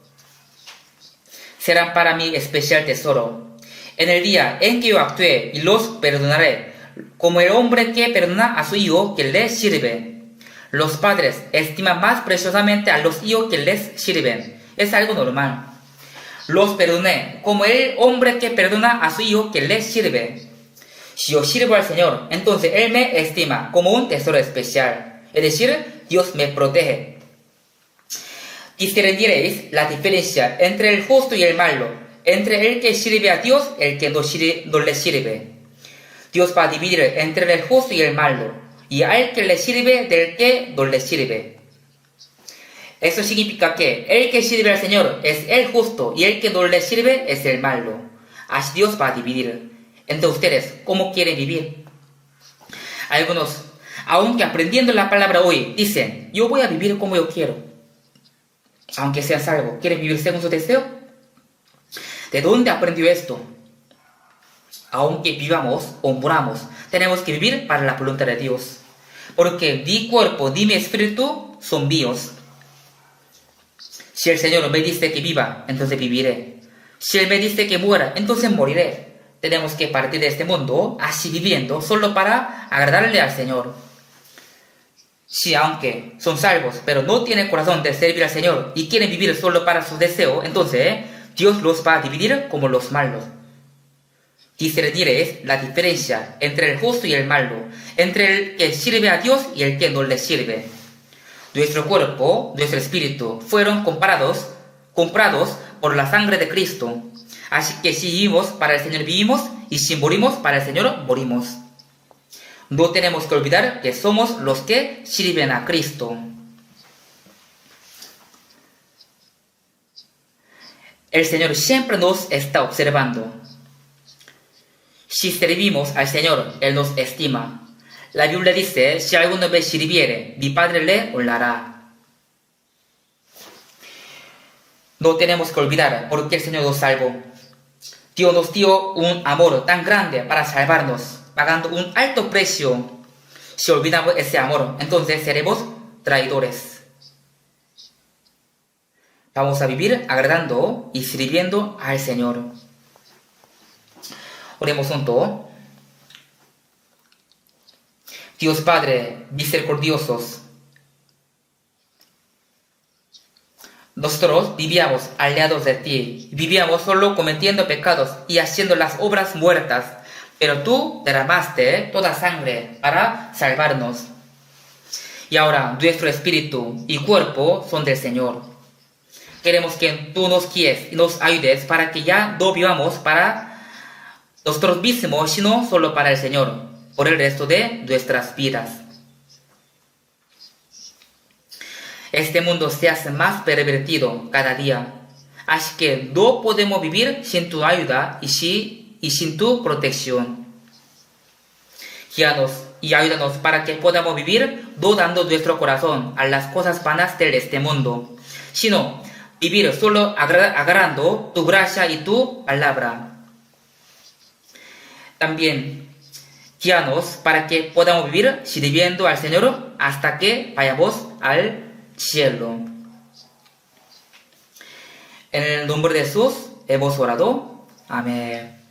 Serán para mí especial tesoro. En el día en que yo actúe y los perdonaré, como el hombre que perdona a su hijo que le sirve. Los padres estiman más preciosamente a los hijos que les sirven. Es algo normal. Los perdoné, como el hombre que perdona a su hijo que le sirve. Si yo sirvo al Señor, entonces Él me estima como un tesoro especial. Es decir, Dios me protege. Discerniréis la diferencia entre el justo y el malo, entre el que sirve a Dios y el que no le sirve. Dios va a dividir entre el justo y el malo, y al que le sirve del que no le sirve. Eso significa que el que sirve al Señor es el justo y el que no le sirve es el malo. Así Dios va a dividir entre ustedes cómo quieren vivir. Algunos, aunque aprendiendo la palabra hoy, dicen: yo voy a vivir como yo quiero. Aunque sean salvos, ¿quieren vivir según su deseo? ¿De dónde aprendió esto? Aunque vivamos o muramos, tenemos que vivir para la voluntad de Dios. Porque mi cuerpo ni mi espíritu son míos. Si el Señor me dice que viva, entonces viviré. Si Él me dice que muera, entonces moriré. Tenemos que partir de este mundo así viviendo solo para agradarle al Señor. Si aunque son salvos, pero no tienen corazón de servir al Señor y quieren vivir solo para su deseo, entonces Dios los va a dividir como los malos. Discerniréis la diferencia entre el justo y el malo, entre el que sirve a Dios y el que no le sirve. Nuestro cuerpo, nuestro espíritu fueron comprados por la sangre de Cristo. Así que si vivimos para el Señor vivimos, y si morimos para el Señor morimos. No tenemos que olvidar que somos los que sirven a Cristo. El Señor siempre nos está observando. Si servimos al Señor, Él nos estima. La Biblia dice, si alguno me sirviere, mi Padre le honrará. No tenemos que olvidar por qué el Señor nos salvó. Dios nos dio un amor tan grande para salvarnos, pagando un alto precio. Si olvidamos ese amor, entonces seremos traidores. Vamos a vivir agradando y sirviendo al Señor. Oremos juntos. Dios Padre misericordiosos, nosotros vivíamos aliados de ti, vivíamos solo cometiendo pecados y haciendo las obras muertas, pero tú derramaste toda sangre para salvarnos. Y ahora nuestro espíritu y cuerpo son del Señor. Queremos que tú nos guíes y nos ayudes para que ya no vivamos para nosotros mismos, sino solo para el Señor, por el resto de nuestras vidas. Este mundo se hace más pervertido cada día, así que no podemos vivir sin tu ayuda y sin tu protección. Guíanos y ayúdanos para que podamos vivir no dando nuestro corazón a las cosas vanas de este mundo, sino vivir solo agarrando tu gracia y tu palabra. También guíanos para que podamos vivir sirviendo al Señor hasta que vayamos al cielo. En el nombre de Jesús hemos orado. Amén.